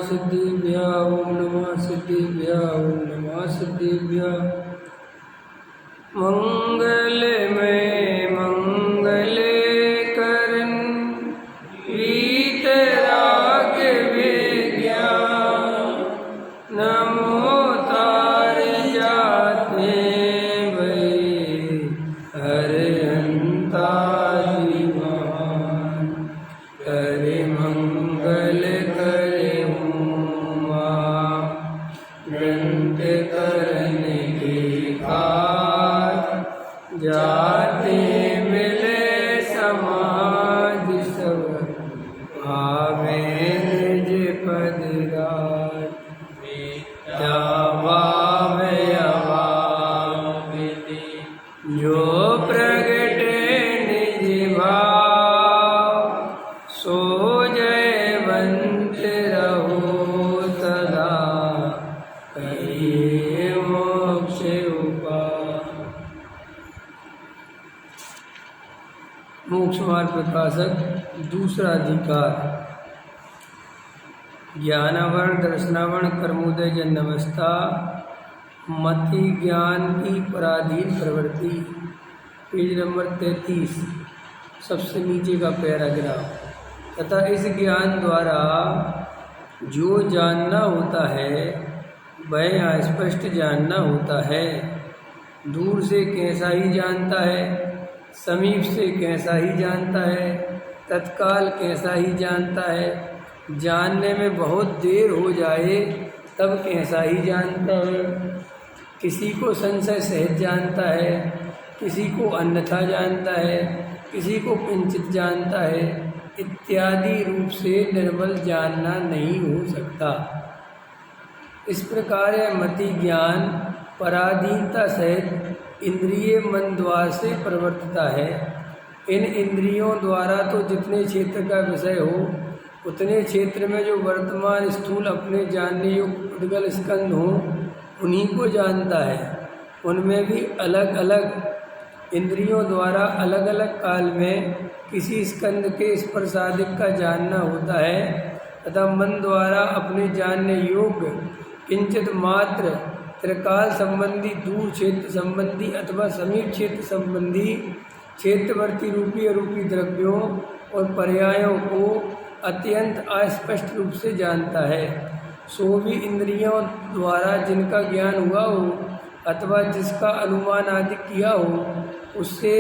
सिद्धिभ्यः ओम नमः सिद्धिभ्यः ओम नमः सिद्धिभ्यः। मंगलमय मंगले करन वीतराग विज्ञान नमो तार जाते भई हरहंता दीवान करे मंगल करे हुआ ग्रंथ करने के कार जाते मिले समाज सब आवे निज पद राज विद्या भावय अभाविति जो प्रगटे निज भाव सो जयवंत रहो सदा कहिए मोक्ष उपाय। मोक्ष मार्ग प्रकाशक दूसरा अधिकार ज्ञानावरण दर्शनावरण कर्मोदय जन्मावस्था मति ज्ञान की पराधीन प्रवृत्ति पेज नंबर 33 सबसे नीचे का पैराग्राफ। तथा इस ज्ञान द्वारा जो जानना होता है वह स्पष्ट जानना होता है। दूर से कैसा ही जानता है, समीप से कैसा ही जानता है, तत्काल कैसा ही जानता है, जानने में बहुत देर हो जाए तब कैसा ही जानता है। किसी को संशय सहित जानता है, किसी को अन्यथा जानता है, किसी को किंचित जानता है, इत्यादि रूप से निर्मल जानना नहीं हो सकता। इस प्रकार यह मति ज्ञान पराधीनता सहित इंद्रिय मन द्वार से प्रवर्तता है। इन इंद्रियों द्वारा तो जितने क्षेत्र का विषय हो उतने क्षेत्र में जो वर्तमान स्थूल अपने जानने योग्य उद्गल स्कंध हो उन्हीं को जानता है। उनमें भी अलग अलग इंद्रियों द्वारा अलग अलग काल में किसी स्कंद के स्पर्शादिक का जानना होता है तथा मन द्वारा अपने जानने योग्य किंचित मात्र त्रिकाल संबंधी दूर क्षेत्र संबंधी अथवा समीप क्षेत्र संबंधी क्षेत्रवर्ती रूपी अरूपी द्रव्यों और पर्यायों को अत्यंत अस्पष्ट रूप से जानता है। सो भी इंद्रियों द्वारा जिनका ज्ञान हुआ हो अथवा जिसका अनुमान आदि किया हो उससे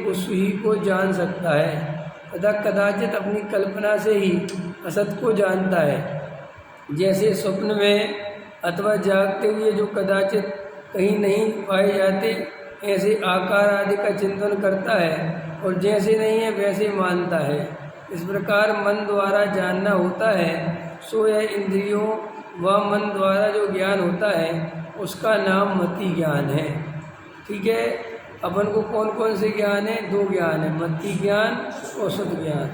उस ही को जान सकता है तथा कदाचित अपनी कल्पना से ही असत को जानता है। जैसे स्वप्न में अथवा जागते हुए जो कदाचित कहीं नहीं पाए जाते ऐसे आकार आदि का चिंतन करता है और जैसे नहीं है वैसे मानता है। इस प्रकार मन द्वारा जानना होता है। सो यह इंद्रियों व मन द्वारा जो ज्ञान होता है उसका नाम मति ज्ञान है। ठीक है, अपन को कौन कौन से ज्ञान है? दो ज्ञान है, मति ज्ञान और शुद्ध ज्ञान।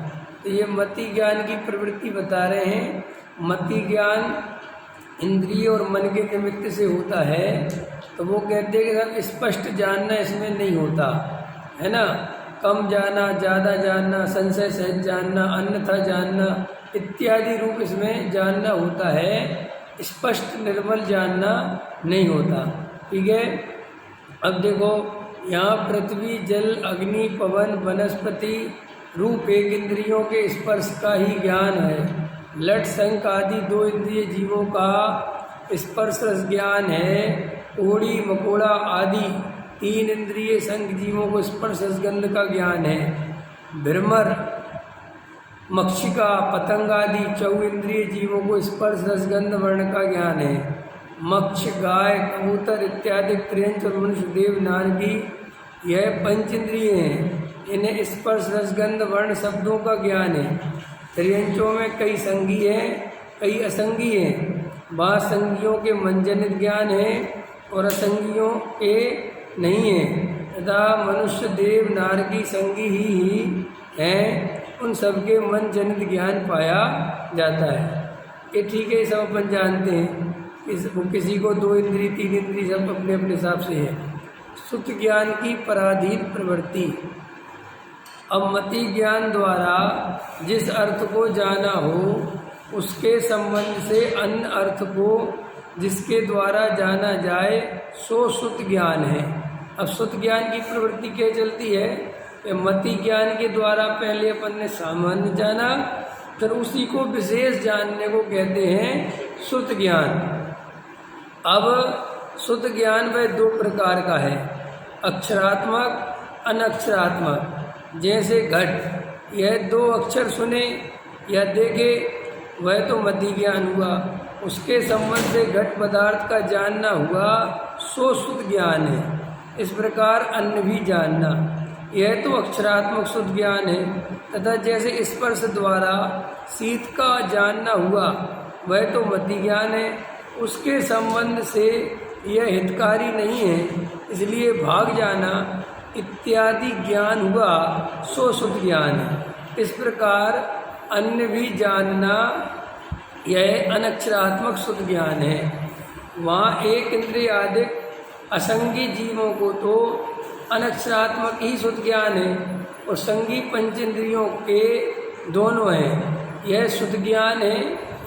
तो ये मति ज्ञान की प्रवृत्ति बता रहे हैं। मति ज्ञान इंद्रिय और मन के निमित्त से होता है तो वो कहते हैं कि सब स्पष्ट जानना इसमें नहीं होता है ना। कम जानना, ज़्यादा जानना, संशय सहित जानना, अन्यथा जानना इत्यादि रूप इसमें जानना होता है। स्पष्ट निर्मल जानना नहीं होता। ठीक है, अब देखो यहाँ पृथ्वी जल अग्नि पवन वनस्पति रूप एक इंद्रियों के स्पर्श का ही ज्ञान है। लट शंख आदि दो इंद्रिय जीवों का स्पर्श रस ज्ञान है। कोड़ी मकोड़ा आदि तीन इंद्रिय शंख जीवों को स्पर्श रसगंध का ज्ञान है। भ्रमर मक्षिका पतंग आदि चौ इंद्रिय जीवों को स्पर्श रसगंध वर्ण का ज्ञान है। मक्ष गाय कबूतर इत्यादि त्रियंच और मनुष्य देव नारगी यह पंच इंद्रिय हैं। इन्हें स्पर्श रसगंध वर्ण शब्दों का ज्ञान है। त्रियंचों में कई संगी हैं, कई असंगी हैं। बात संगियों के मनजनित ज्ञान है और असंगियों के नहीं है तथा मनुष्य देव नारकी संगी ही हैं। उन सबके मन जनित ज्ञान पाया जाता है। ये ठीक है, सब अपन जानते हैं। किसी को दो इंद्री तीन इंद्री सब अपने अपने हिसाब से है। सुख ज्ञान की पराधीन प्रवृत्ति। अब मति ज्ञान द्वारा जिस अर्थ को जाना हो उसके संबंध से अन्य अर्थ को जिसके द्वारा जाना जाए सो सुत ज्ञान है। अब सुत ज्ञान की प्रवृत्ति क्या चलती है? मति ज्ञान के द्वारा पहले अपन ने सामान्य जाना, फिर उसी को विशेष जानने को कहते हैं सुत ज्ञान। अब सुत ज्ञान वह दो प्रकार का है, अक्षरात्मक अनक्षरात्मक। जैसे घट, यह दो अक्षर सुने या देखे वह तो मति ज्ञान हुआ, उसके संबंध से घट पदार्थ का जानना हुआ सो सुत ज्ञान है। इस प्रकार अन्य भी जानना, यह तो अक्षरात्मक शुद्ध ज्ञान है। तथा जैसे स्पर्श द्वारा शीत का जानना हुआ वह तो मति ज्ञान है, उसके संबंध से यह हितकारी नहीं है, इसलिए भाग जाना इत्यादि ज्ञान हुआ सो शुद्ध ज्ञान है। इस प्रकार अन्य भी जानना यह अनक्षरात्मक शुद्ध ज्ञान है। वहाँ एक इंद्रिय आदि असंगी जीवों को तो अनक्षरात्मक ही शुद्ध ज्ञान है और संगी पंचेंद्रियों के दोनों हैं, यह शुद्ध ज्ञान है।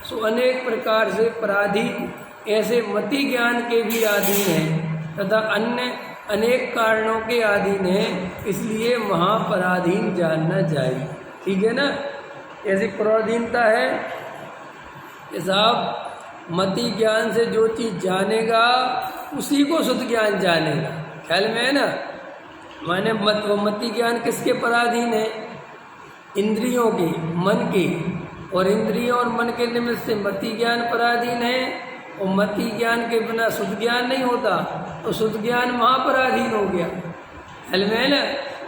सो अनेक प्रकार से पराधीन ऐसे मति ज्ञान के भी अधीन हैं तथा अन्य अनेक कारणों के अधीन हैं, इसलिए महापराधीन जानना चाहिए। ठीक है ना? ऐसी पराधीनता है कि साहब मति ज्ञान से जो चीज़ जानेगा उसी को शुद्ध ज्ञान जानेगा। ख्याल में है ना? माने मति ज्ञान किसके पराधीन है? इंद्रियों के, मन के, और इंद्रियों और मन के निमित्त से मति ज्ञान पराधीन है और मति ज्ञान के बिना शुद्ध ज्ञान नहीं होता, तो शुद्ध ज्ञान महापराधीन हो गया। ख्याल में है ना?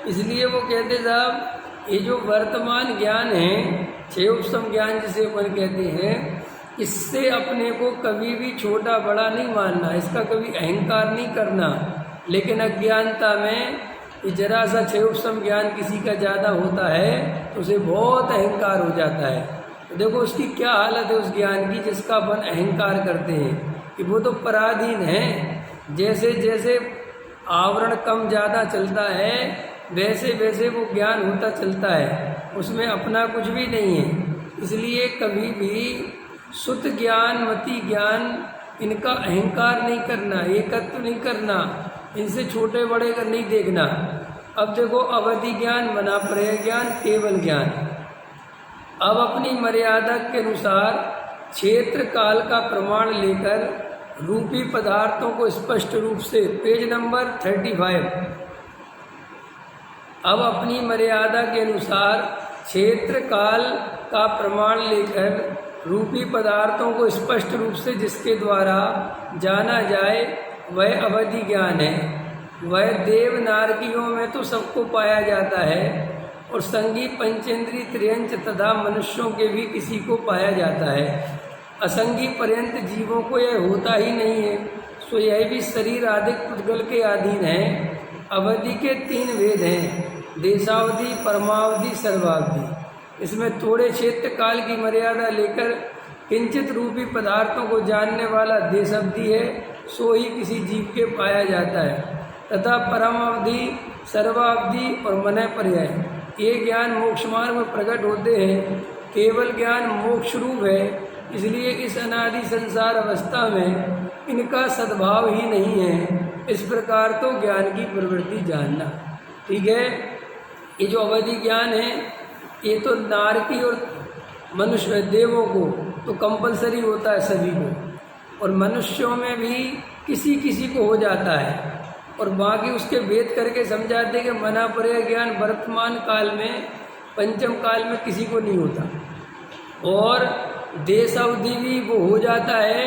इसलिए वो कहते साहब ये जो वर्तमान ज्ञान है, छह उपसम ज्ञान जिसे अपन कहते हैं, इससे अपने को कभी भी छोटा बड़ा नहीं मानना, इसका कभी अहंकार नहीं करना। लेकिन अज्ञानता में जरा सा छह उपसम ज्ञान किसी का ज़्यादा होता है तो उसे बहुत अहंकार हो जाता है। तो देखो उसकी क्या हालत है उस ज्ञान की जिसका अपन अहंकार करते हैं कि वो तो पराधीन है। जैसे जैसे आवरण कम ज़्यादा चलता है वैसे वैसे वो ज्ञान होता चलता है, उसमें अपना कुछ भी नहीं है। इसलिए कभी भी शुद्ध ज्ञान मति ज्ञान इनका अहंकार नहीं करना, एकत्व नहीं करना, इनसे छोटे बड़े का नहीं देखना। अब देखो अवधि ज्ञान बना पर्याय ज्ञान केवल ज्ञान। अब अपनी मर्यादा के अनुसार क्षेत्र काल का प्रमाण लेकर रूपी पदार्थों को स्पष्ट रूप से, पेज नंबर 35। अब अपनी मर्यादा के अनुसार क्षेत्र काल का प्रमाण लेकर रूपी पदार्थों को स्पष्ट रूप से जिसके द्वारा जाना जाए वह अवधि ज्ञान है। वह देव नारकियों में तो सबको पाया जाता है और संगी पंचेंद्री त्रियंच तथा मनुष्यों के भी किसी को पाया जाता है। असंगी पर्यंत जीवों को यह होता ही नहीं है, सो यह भी शरीर आदि पुद्गल के अधीन है। अवधि के 3 भेद हैं, देशावधि, परमावधि, सर्वावधि। इसमें थोड़े क्षेत्र काल की मर्यादा लेकर किंचित रूपी पदार्थों को जानने वाला देश अवधि है, सो ही किसी जीव के पाया जाता है। तथा परम अवधि, सर्वावधि और मन पर्याय ये ज्ञान मोक्ष मार्ग में प्रकट होते हैं। केवल ज्ञान मोक्ष रूप है, इसलिए इस अनादि संसार अवस्था में इनका सद्भाव ही नहीं है। इस प्रकार तो ज्ञान की प्रवृत्ति जानना। ठीक है? ये जो अवधि ज्ञान है ये तो नारकी और मनुष्य देवों को तो कंपलसरी होता है सभी को, और मनुष्यों में भी किसी किसी को हो जाता है। और बाकी उसके भेद करके समझाते कि मना पर्याय ज्ञान वर्तमान काल में, पंचम काल में किसी को नहीं होता। और देश अवधि भी वो हो जाता है,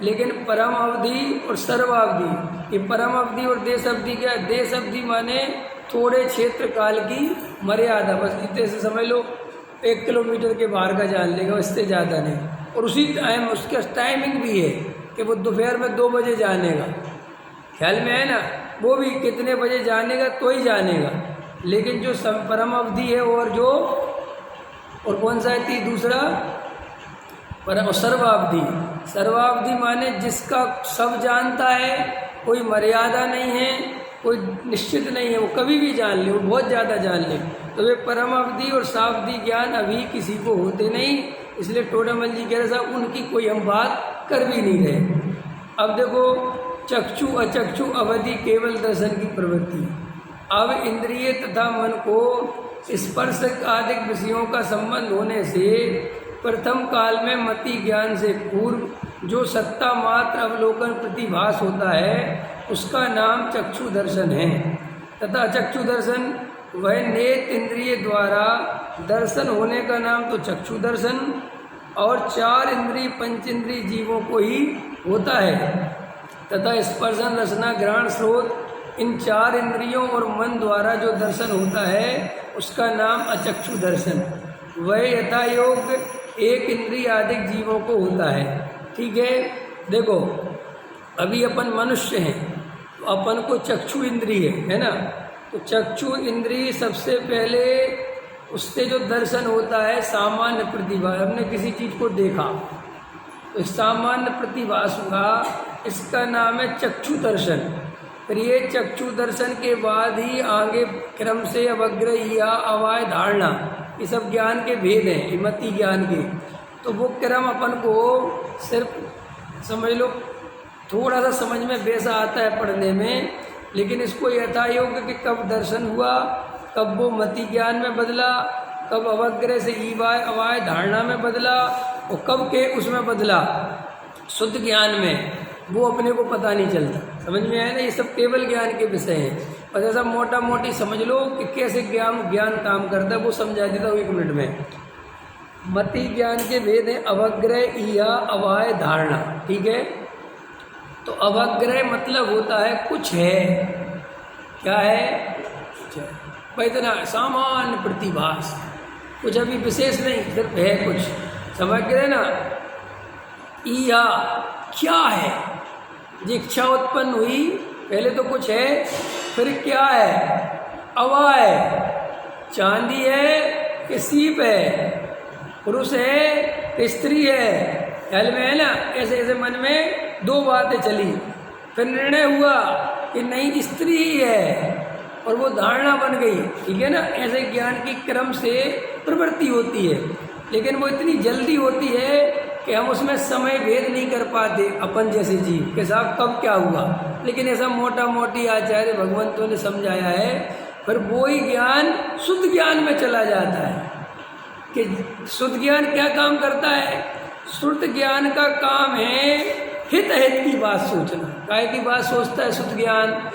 लेकिन परम अवधि और सर्वावधि, ये परम अवधि और देश अवधि क्या है? देश अवधि माने थोड़े क्षेत्र काल की मर्यादा, बस इतने से समझ लो 1 किलोमीटर के बाहर का जान लेगा, इससे ज़्यादा नहीं। और उसी टाइम उसका टाइमिंग भी है कि वो दोपहर में 2 बजे जानेगा। ख्याल में है ना? वो भी कितने बजे जानेगा तो ही जानेगा। लेकिन जो परम अवधि है और कौन सा है दूसरा परम सर्वावधि। सर्वावधि माने जिसका सब जानता है, कोई मर्यादा नहीं है, कोई निश्चित नहीं है, वो कभी भी जान ले, वो बहुत ज़्यादा जान ले। तो वे परम अवधि और सावधि ज्ञान अभी किसी को होते नहीं, इसलिए टोडामल जी कह रहे साहब उनकी कोई हम बात कर भी नहीं रहे। अब देखो, चक्षु अचक्षु अवधि केवल दर्शन की प्रवृत्ति। अब इंद्रिय तथा मन को स्पर्श आदि विषयों का संबंध होने से प्रथम काल में मति ज्ञान से पूर्व जो सत्ता मात्र अवलोकन प्रतिभास होता है उसका नाम चक्षु दर्शन है, तथा चक्षु दर्शन वह नेत्र इंद्रिय द्वारा दर्शन होने का नाम तो चक्षु दर्शन और 4 इंद्रिय पंचेंद्रिय जीवों को ही होता है, तथा स्पर्शन रसना ग्रहण स्रोत इन 4 इंद्रियों और मन द्वारा जो दर्शन होता है उसका नाम अचक्षु दर्शन वह यथा योग 1 इंद्रिय आदि जीवों को होता है। ठीक है, देखो अभी अपन मनुष्य हैं तो अपन को चक्षु इंद्रिय है ना, तो चक्षु इंद्रिय सबसे पहले उससे जो दर्शन होता है सामान्य प्रतिभा, हमने किसी चीज़ को देखा तो सामान्य प्रतिभास हुआ, इसका नाम है चक्षु दर्शन। फिर ये चक्षु दर्शन के बाद ही आगे क्रम से अवग्र या अवाय धारणा, ये सब ज्ञान के भेद हैं, मति ज्ञान के। तो वो क्रम अपन को सिर्फ समझ लो थोड़ा सा समझ में वैसा आता है पढ़ने में, लेकिन इसको यथा योग्य कि कब दर्शन हुआ, कब वो मति ज्ञान में बदला, कब अवग्रह से ईवाय अवाय धारणा में बदला और कब के उसमें बदला शुद्ध ज्ञान में, वो अपने को पता नहीं चलता। समझ में आया ना, ये सब केवल ज्ञान के विषय हैं। और ऐसा मोटा मोटी समझ लो कि कैसे ज्ञान काम करता है वो समझा देता हूँ 1 मिनट में। मति ज्ञान के भेद हैं अवग्रह या अवाय धारणा। ठीक है, तो अवग्रह मतलब होता है कुछ है, क्या है, कुछ है भाई, इतना सामान्य प्रतिभास, कुछ अभी विशेष नहीं, सिर्फ है कुछ, समझ गए ना। या क्या है, जो इच्छा उत्पन्न हुई पहले तो कुछ है, फिर क्या है, अवाय, चांदी है कि सीप है, पुरुष है कि स्त्री है, ख्याल में है ना। ऐसे ऐसे मन में 2 बातें चली, फिर निर्णय हुआ कि नहीं स्त्री ही है और वो धारणा बन गई। ठीक है ना, ऐसे ज्ञान की क्रम से प्रवृत्ति होती है, लेकिन वो इतनी जल्दी होती है कि हम उसमें समय भेद नहीं कर पाते अपन जैसे जीव के साथ कब क्या हुआ। लेकिन ऐसा मोटा मोटी आचार्य भगवंतों ने समझाया है, फिर वो ही ज्ञान शुद्ध ज्ञान में चला जाता है। कि शुद्ध ज्ञान क्या काम करता है, शुद्ध ज्ञान का काम है हित हित की बात सोचना। काय की बात सोचता है शुद्ध ज्ञान,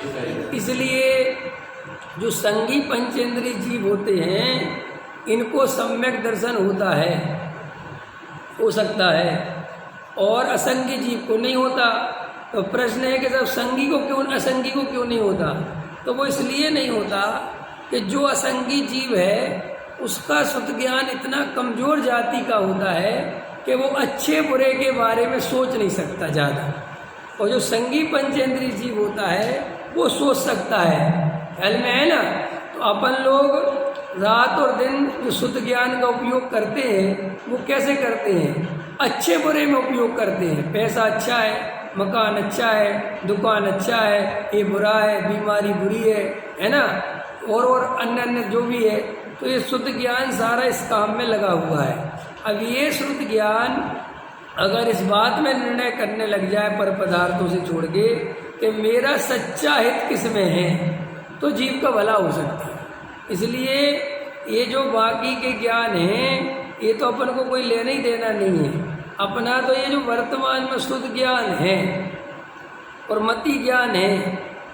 इसलिए जो संगी पंचेंद्रिय जीव होते हैं इनको सम्यक दर्शन होता है, हो सकता है, और असंगी जीव को नहीं होता। तो प्रश्न है कि जब संगी को क्यों, असंगी को क्यों नहीं होता, तो वो इसलिए नहीं होता कि जो असंगी जीव है उसका शुद्ध ज्ञान इतना कमज़ोर जाति का होता है कि वो अच्छे बुरे के बारे में सोच नहीं सकता ज़्यादा, और जो संगी पंचेंद्रिय जीव होता है वो सोच सकता है। ख्याल में है ना। तो अपन लोग रात और दिन जो शुद्ध ज्ञान का उपयोग करते हैं वो कैसे करते हैं, अच्छे बुरे में उपयोग करते हैं। पैसा अच्छा है, मकान अच्छा है, दुकान अच्छा है, ये बुरा है, बीमारी बुरी है ना, और अन्य अन्य जो भी है। तो ये शुद्ध ज्ञान सारा इस काम में लगा हुआ है। अब ये शुद्ध ज्ञान अगर इस बात में निर्णय करने लग जाए पर पदार्थों से छोड़ के कि मेरा सच्चा हित किस में है, तो जीव का भला हो सकता है। इसलिए ये जो बाकी के ज्ञान हैं ये तो अपन को कोई लेना ही देना नहीं है। अपना तो ये जो वर्तमान में शुद्ध ज्ञान है और मति ज्ञान है,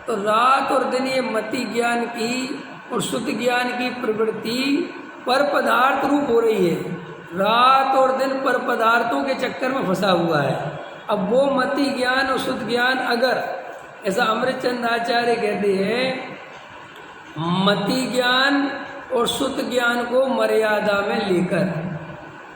तो रात और दिन ये मति ज्ञान की और शुद्ध ज्ञान की प्रवृत्ति पर पदार्थ रूप हो रही है। रात और दिन पर पदार्थों के चक्कर में फंसा हुआ है। अब वो मति ज्ञान और शुद्ध ज्ञान, अगर ऐसा अमृतचंद आचार्य कहते हैं, मति ज्ञान और शुद्ध ज्ञान को मर्यादा में लेकर,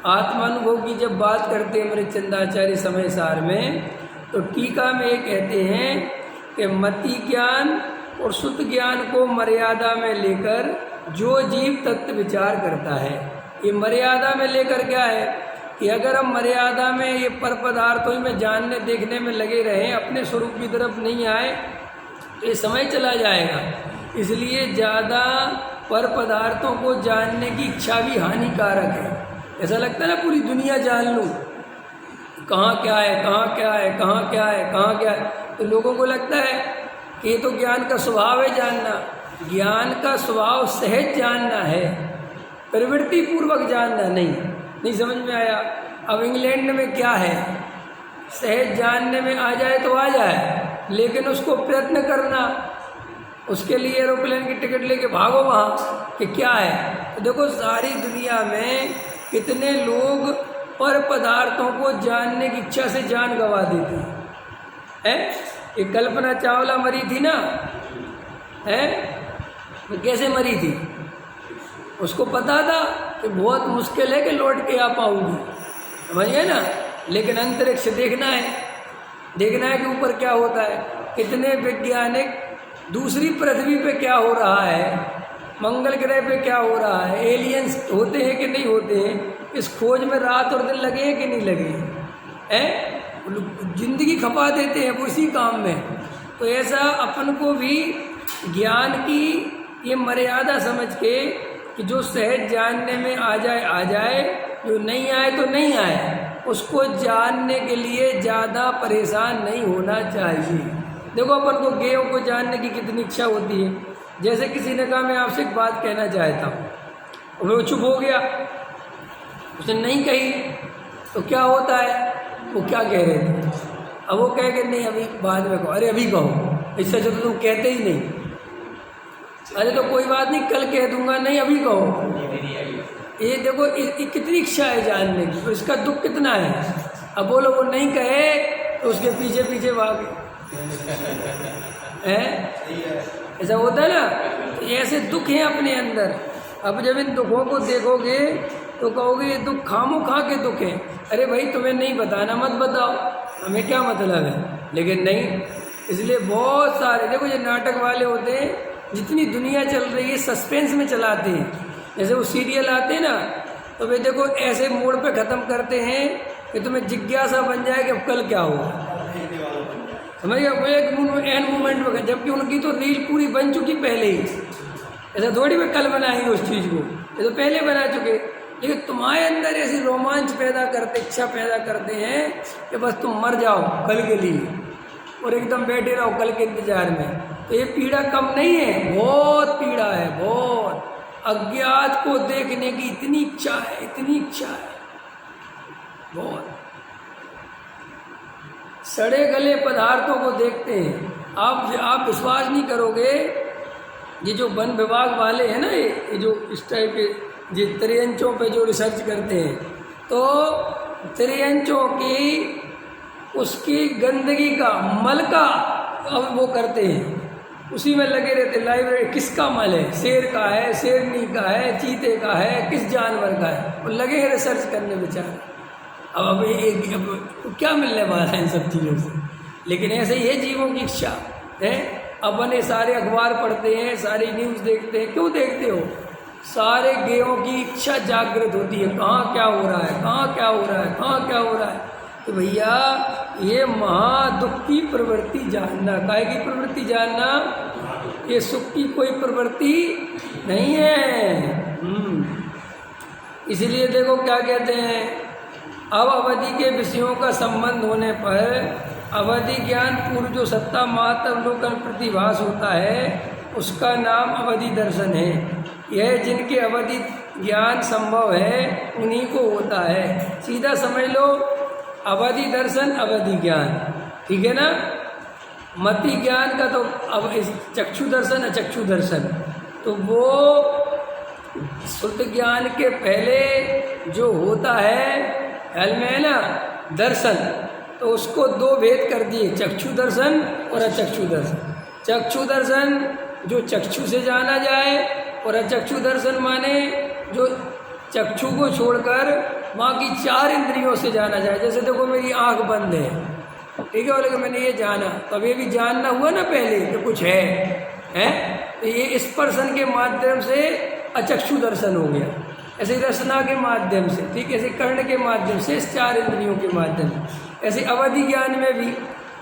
आत्मानुभव की जब बात करते हैं अमृतचंद आचार्य समय सार में, तो टीका में ये कहते हैं कि मति ज्ञान और शुद्ध ज्ञान को मर्यादा में लेकर जो जीव तत्व विचार करता है, ये मर्यादा में लेकर क्या है कि अगर हम मर्यादा में ये पर पदार्थों में जानने देखने में लगे रहें, अपने स्वरूप की तरफ नहीं आए, तो ये समय चला जाएगा। इसलिए ज़्यादा पर पदार्थों को जानने की इच्छा भी हानिकारक है। ऐसा लगता है ना पूरी दुनिया जान लूँ, कहाँ क्या है, कहाँ क्या है, कहाँ क्या है, कहाँ क्या है। तो लोगों को लगता है कि ये तो ज्ञान का स्वभाव है जानना। ज्ञान का स्वभाव सहज जानना है, प्रवृत्ति पूर्वक जानना नहीं समझ में आया? अब इंग्लैंड में क्या है, सहज जानने में आ जाए तो आ जाए, लेकिन उसको प्रयत्न करना, उसके लिए एरोप्लेन की टिकट लेके भागो वहाँ कि क्या है। तो देखो सारी दुनिया में कितने लोग पर पदार्थों को जानने की इच्छा से जान गंवा देते हैं। ये कल्पना चावला मरी थी ना, है तो कैसे मरी थी? उसको पता था कि बहुत मुश्किल है कि लौट के आ पाऊंगी, समझिए ना, लेकिन अंतरिक्ष देखना है कि ऊपर क्या होता है। कितने वैज्ञानिक दूसरी पृथ्वी पे क्या हो रहा है, मंगल ग्रह पे क्या हो रहा है, एलियंस होते हैं कि नहीं होते हैं, इस खोज में रात और दिन लगे हैं कि नहीं लगे हैं। जिंदगी खपा देते हैं वो इसी काम में। तो ऐसा अपन को भी ज्ञान की ये मर्यादा समझ के कि जो सहज जानने में आ जाए, जो नहीं आए तो नहीं आए, उसको जानने के लिए ज़्यादा परेशान नहीं होना चाहिए। देखो अपन को गेयों को जानने की कितनी इच्छा होती है। जैसे किसी ने कहा मैं आपसे एक बात कहना चाहता हूँ, और वो चुप हो गया, उसने नहीं कही, तो क्या होता है, वो क्या कह रहे थे, अब वो कह के नहीं अभी बाद में कहो, अरे अभी कहो, इससे जो तुम कहते ही नहीं, अरे तो कोई बात नहीं कल कह दूंगा, नहीं अभी कहो। ये देखो कितनी इच्छा है जानने की, तो इसका दुख कितना है। अब बोलो वो नहीं कहे तो उसके पीछे पीछे भागे हैं, ऐसा होता है ना। तो ऐसे दुख हैं अपने अंदर। अब जब इन दुखों को देखोगे तो कहोगे ये दुख खामोखा के दुख हैं। अरे भाई तुम्हें नहीं बताना मत बताओ, हमें क्या मतलब है, लेकिन नहीं। इसलिए बहुत सारे देखो ये नाटक वाले होते हैं, जितनी दुनिया चल रही है सस्पेंस में चलाते हैं। जैसे वो सीरियल आते हैं ना, तो वे देखो ऐसे मोड़ पे ख़त्म करते हैं कि तुम्हें जिज्ञासा बन जाए कि अब कल क्या होगा, समझ गया। वो एक एंड मोमेंट में, जबकि उनकी तो रील पूरी बन चुकी पहले ही। ऐसा थोड़ी में कल बनाएंगे उस चीज़ को, ये तो पहले बना चुके। लेकिन तुम्हारे अंदर ऐसी रोमांच पैदा करते, इच्छा पैदा करते हैं कि बस तुम मर जाओ कल के लिए और एकदम बैठे रहो कल के इंतजार में। तो ये पीड़ा कम नहीं है, बहुत पीड़ा है, बहुत। अज्ञात को देखने की इतनी इच्छा है, इतनी इच्छा है, बहुत। सड़े गले पदार्थों को देखते हैं। आप विश्वास नहीं करोगे, ये जो वन विभाग वाले हैं ना, ये जो इस टाइप के ये त्रियंचों पे जो रिसर्च करते हैं, तो त्रियंचों की उसकी गंदगी का मल का अब वो करते हैं, उसी में लगे रहते। लाइब्रेरी किसका मल है, शेर का है, शेरनी का है, चीते का है, किस जानवर का है, वो लगे हैं रिसर्च करने बेचारे। अब तो क्या मिलने वाला है इन सब चीज़ों से। लेकिन ऐसे ही है जीवों की इच्छा है। अपने सारे अखबार पढ़ते हैं, सारी न्यूज़ देखते हैं, क्यों देखते हो? सारे गेयों की इच्छा जागृत होती है, कहाँ क्या हो रहा है, कहाँ क्या हो रहा है, कहाँ क्या हो रहा है। तो भैया ये महादुख की प्रवृत्ति जानना, काय की प्रवृत्ति जानना, ये सुख की कोई प्रवृत्ति नहीं है। इसलिए देखो क्या कहते हैं, अब अवधि के विषयों का संबंध होने पर अवधि ज्ञान पूर्व जो सत्ता महातवलोकन प्रतिभास होता है उसका नाम अवधि दर्शन है। यह जिनके अवधि ज्ञान संभव है उन्हीं को होता है। सीधा समझ लो, अवधि दर्शन अवधि ज्ञान, ठीक है ना। मति ज्ञान का तो अब चक्षु दर्शन अचक्षु दर्शन, तो वो शुद्ध ज्ञान के पहले जो होता है हल में है ना दर्शन, तो उसको दो भेद कर दिए, चक्षु दर्शन और अचक्षु दर्शन। चक्षु दर्शन जो चक्षु से जाना जाए, और अचक्षु दर्शन माने जो चक्षु को छोड़कर बाकी चार इंद्रियों से जाना जाए। जैसे देखो मेरी आंख बंद है, ठीक है, लेकिन मैंने ये जाना, तब ये भी जानना हुआ ना पहले कि कुछ है तो ये स्पर्शन के माध्यम से अचक्षु दर्शन हो गया। ऐसे रसना के माध्यम से, ठीक, ऐसे कर्ण के माध्यम से, इस चार इंद्रियों के माध्यम से। ऐसे अवधि ज्ञान में भी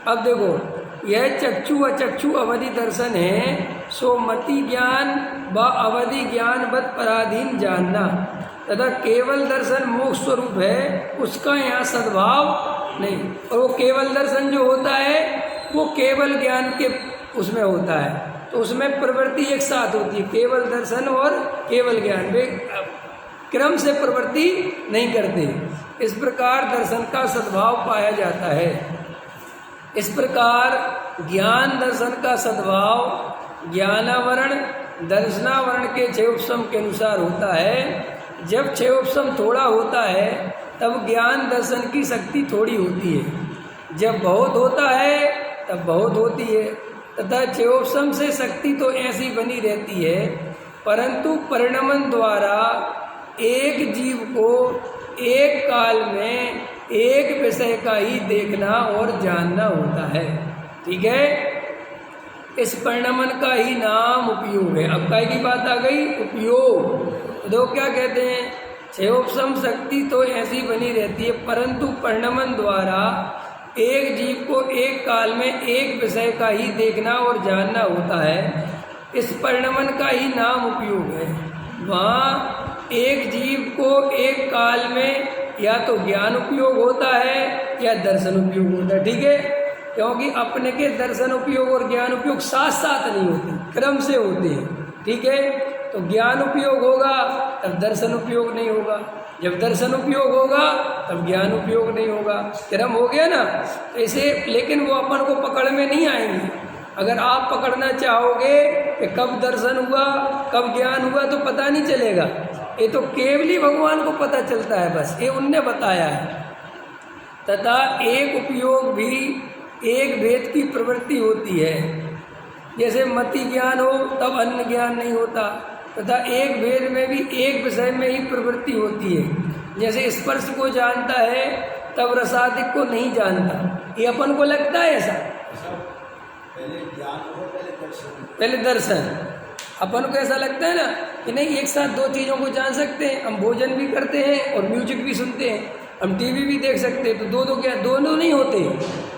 अब देखो, यह चक्षु अचक्षु अवधि दर्शन है, सो मति ज्ञान व अवधि ज्ञान बद पराधीन जानना तथा केवल दर्शन मोक्ष स्वरूप है, उसका यहाँ सद्भाव नहीं। और वो केवल दर्शन जो होता है वो केवल ज्ञान के उसमें होता है, तो उसमें प्रवृत्ति एक साथ होती है, केवल दर्शन और केवल ज्ञान, वे क्रम से प्रवृत्ति नहीं करते। इस प्रकार दर्शन का सद्भाव पाया जाता है। इस प्रकार ज्ञान दर्शन का सद्भाव ज्ञानावरण दर्शनावरण के छह उपशम के अनुसार होता है। जब छह उपशम थोड़ा होता है तब ज्ञान दर्शन की शक्ति थोड़ी होती है, जब बहुत होता है तब बहुत होती है, तथा छह उपशम से शक्ति तो ऐसी बनी रहती है, परंतु परिणमन द्वारा एक जीव को एक काल में एक विषय का ही देखना और जानना होता है। ठीक है, इस परिणमन का ही नाम उपयोग है। अब काय की बात आ गई, उपयोग। तो क्या कहते हैं, छयोपशम शक्ति तो ऐसी बनी रहती है, परंतु परिणमन द्वारा एक जीव को एक काल में एक विषय का ही देखना और जानना होता है। इस परिणमन का ही नाम उपयोग है। वहाँ एक जीव को एक काल में या तो ज्ञान उपयोग होता है या दर्शन उपयोग होता है। ठीक है, क्योंकि अपने के दर्शन उपयोग और ज्ञान उपयोग साथ साथ नहीं होते, क्रम से होते हैं। ठीक है, तो ज्ञान उपयोग होगा तब दर्शन उपयोग नहीं होगा, जब दर्शन उपयोग होगा तब ज्ञान उपयोग नहीं होगा, क्रम हो गया ना ऐसे। लेकिन वो अपन को पकड़ में नहीं आएंगे। अगर आप पकड़ना चाहोगे कि कब दर्शन हुआ कब ज्ञान हुआ तो पता नहीं चलेगा, ये तो केवली भगवान को पता चलता है, बस ये उनने बताया है। तथा एक उपयोग भी एक भेद की प्रवृत्ति होती है, जैसे मति ज्ञान हो तब अन्य ज्ञान नहीं होता, तथा एक भेद में भी एक विषय में ही प्रवृत्ति होती है। जैसे स्पर्श को जानता है तब रसादिक को नहीं जानता, ये अपन को लगता है ऐसा। पहले ज्ञान हो पहले दर्शन, अपन को ऐसा लगता है ना कि नहीं एक साथ दो चीज़ों को जान सकते हैं। हम भोजन भी करते हैं और म्यूजिक भी सुनते हैं, हम टीवी भी देख सकते हैं, तो दो क्या दोनों नहीं होते,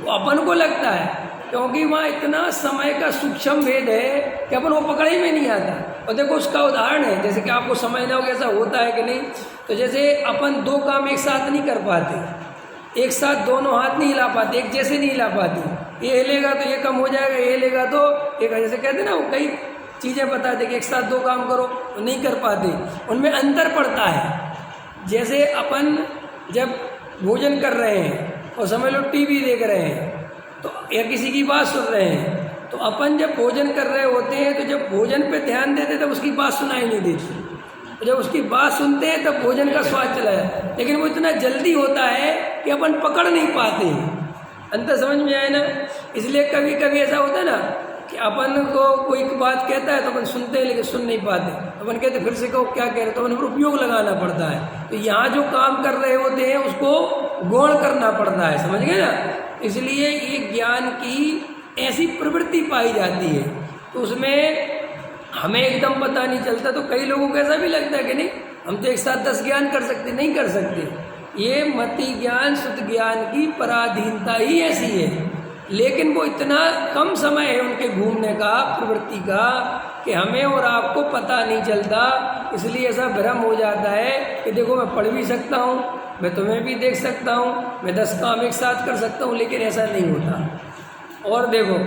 वो अपन को लगता है, क्योंकि वहाँ इतना समय का सूक्ष्म भेद है कि अपन वो पकड़ में नहीं आता। और देखो उसका उदाहरण है, जैसे कि आपको समझना होगा ऐसा होता है कि नहीं। तो जैसे अपन दो काम एक साथ नहीं कर पाते, एक साथ दोनों हाथ नहीं हिला पाते, एक जैसे नहीं हिला पाते, ये हिलेगा तो ये कम हो जाएगा, ये हिलेगा तो एक, जैसे कहते हैं ना वो कई चीज़ें बताते कि एक साथ दो काम करो तो नहीं कर पाते, उनमें अंतर पड़ता है। जैसे अपन जब भोजन कर रहे हैं और समझ लो टीवी देख रहे हैं तो या किसी की बात सुन रहे हैं, तो अपन जब भोजन कर रहे होते हैं तो जब भोजन पे ध्यान देते तब उसकी बात सुनाई नहीं देती, तो जब उसकी बात सुनते हैं तब भोजन का स्वाद चला है, लेकिन वो इतना जल्दी होता है कि अपन पकड़ नहीं पाते। अंतर समझ में आए ना। इसलिए कभी कभी ऐसा होता है ना कि अपन को कोई बात कहता है तो अपन सुनते हैं लेकिन सुन नहीं पाते, अपन कहते फिर से कहो क्या कह रहे, तो अपन पर उपयोग लगाना पड़ता है। तो यहाँ जो काम कर रहे होते हैं उसको गौण करना पड़ता है, समझ गए ना। इसलिए ये ज्ञान की ऐसी प्रवृत्ति पाई जाती है, तो उसमें हमें एकदम पता नहीं चलता। तो कई लोगों को ऐसा भी लगता है कि नहीं हम तो एक साथ 10 ज्ञान कर सकते, नहीं कर सकते। ये मति ज्ञान शुद्ध ज्ञान की पराधीनता ही ऐसी है, लेकिन वो इतना कम समय है उनके घूमने का प्रवृत्ति का कि हमें और आपको पता नहीं चलता। इसलिए ऐसा भ्रम हो जाता है कि देखो मैं पढ़ भी सकता हूँ, मैं तुम्हें भी देख सकता हूँ, मैं 10 काम एक साथ कर सकता हूँ, लेकिन ऐसा नहीं होता। और देखो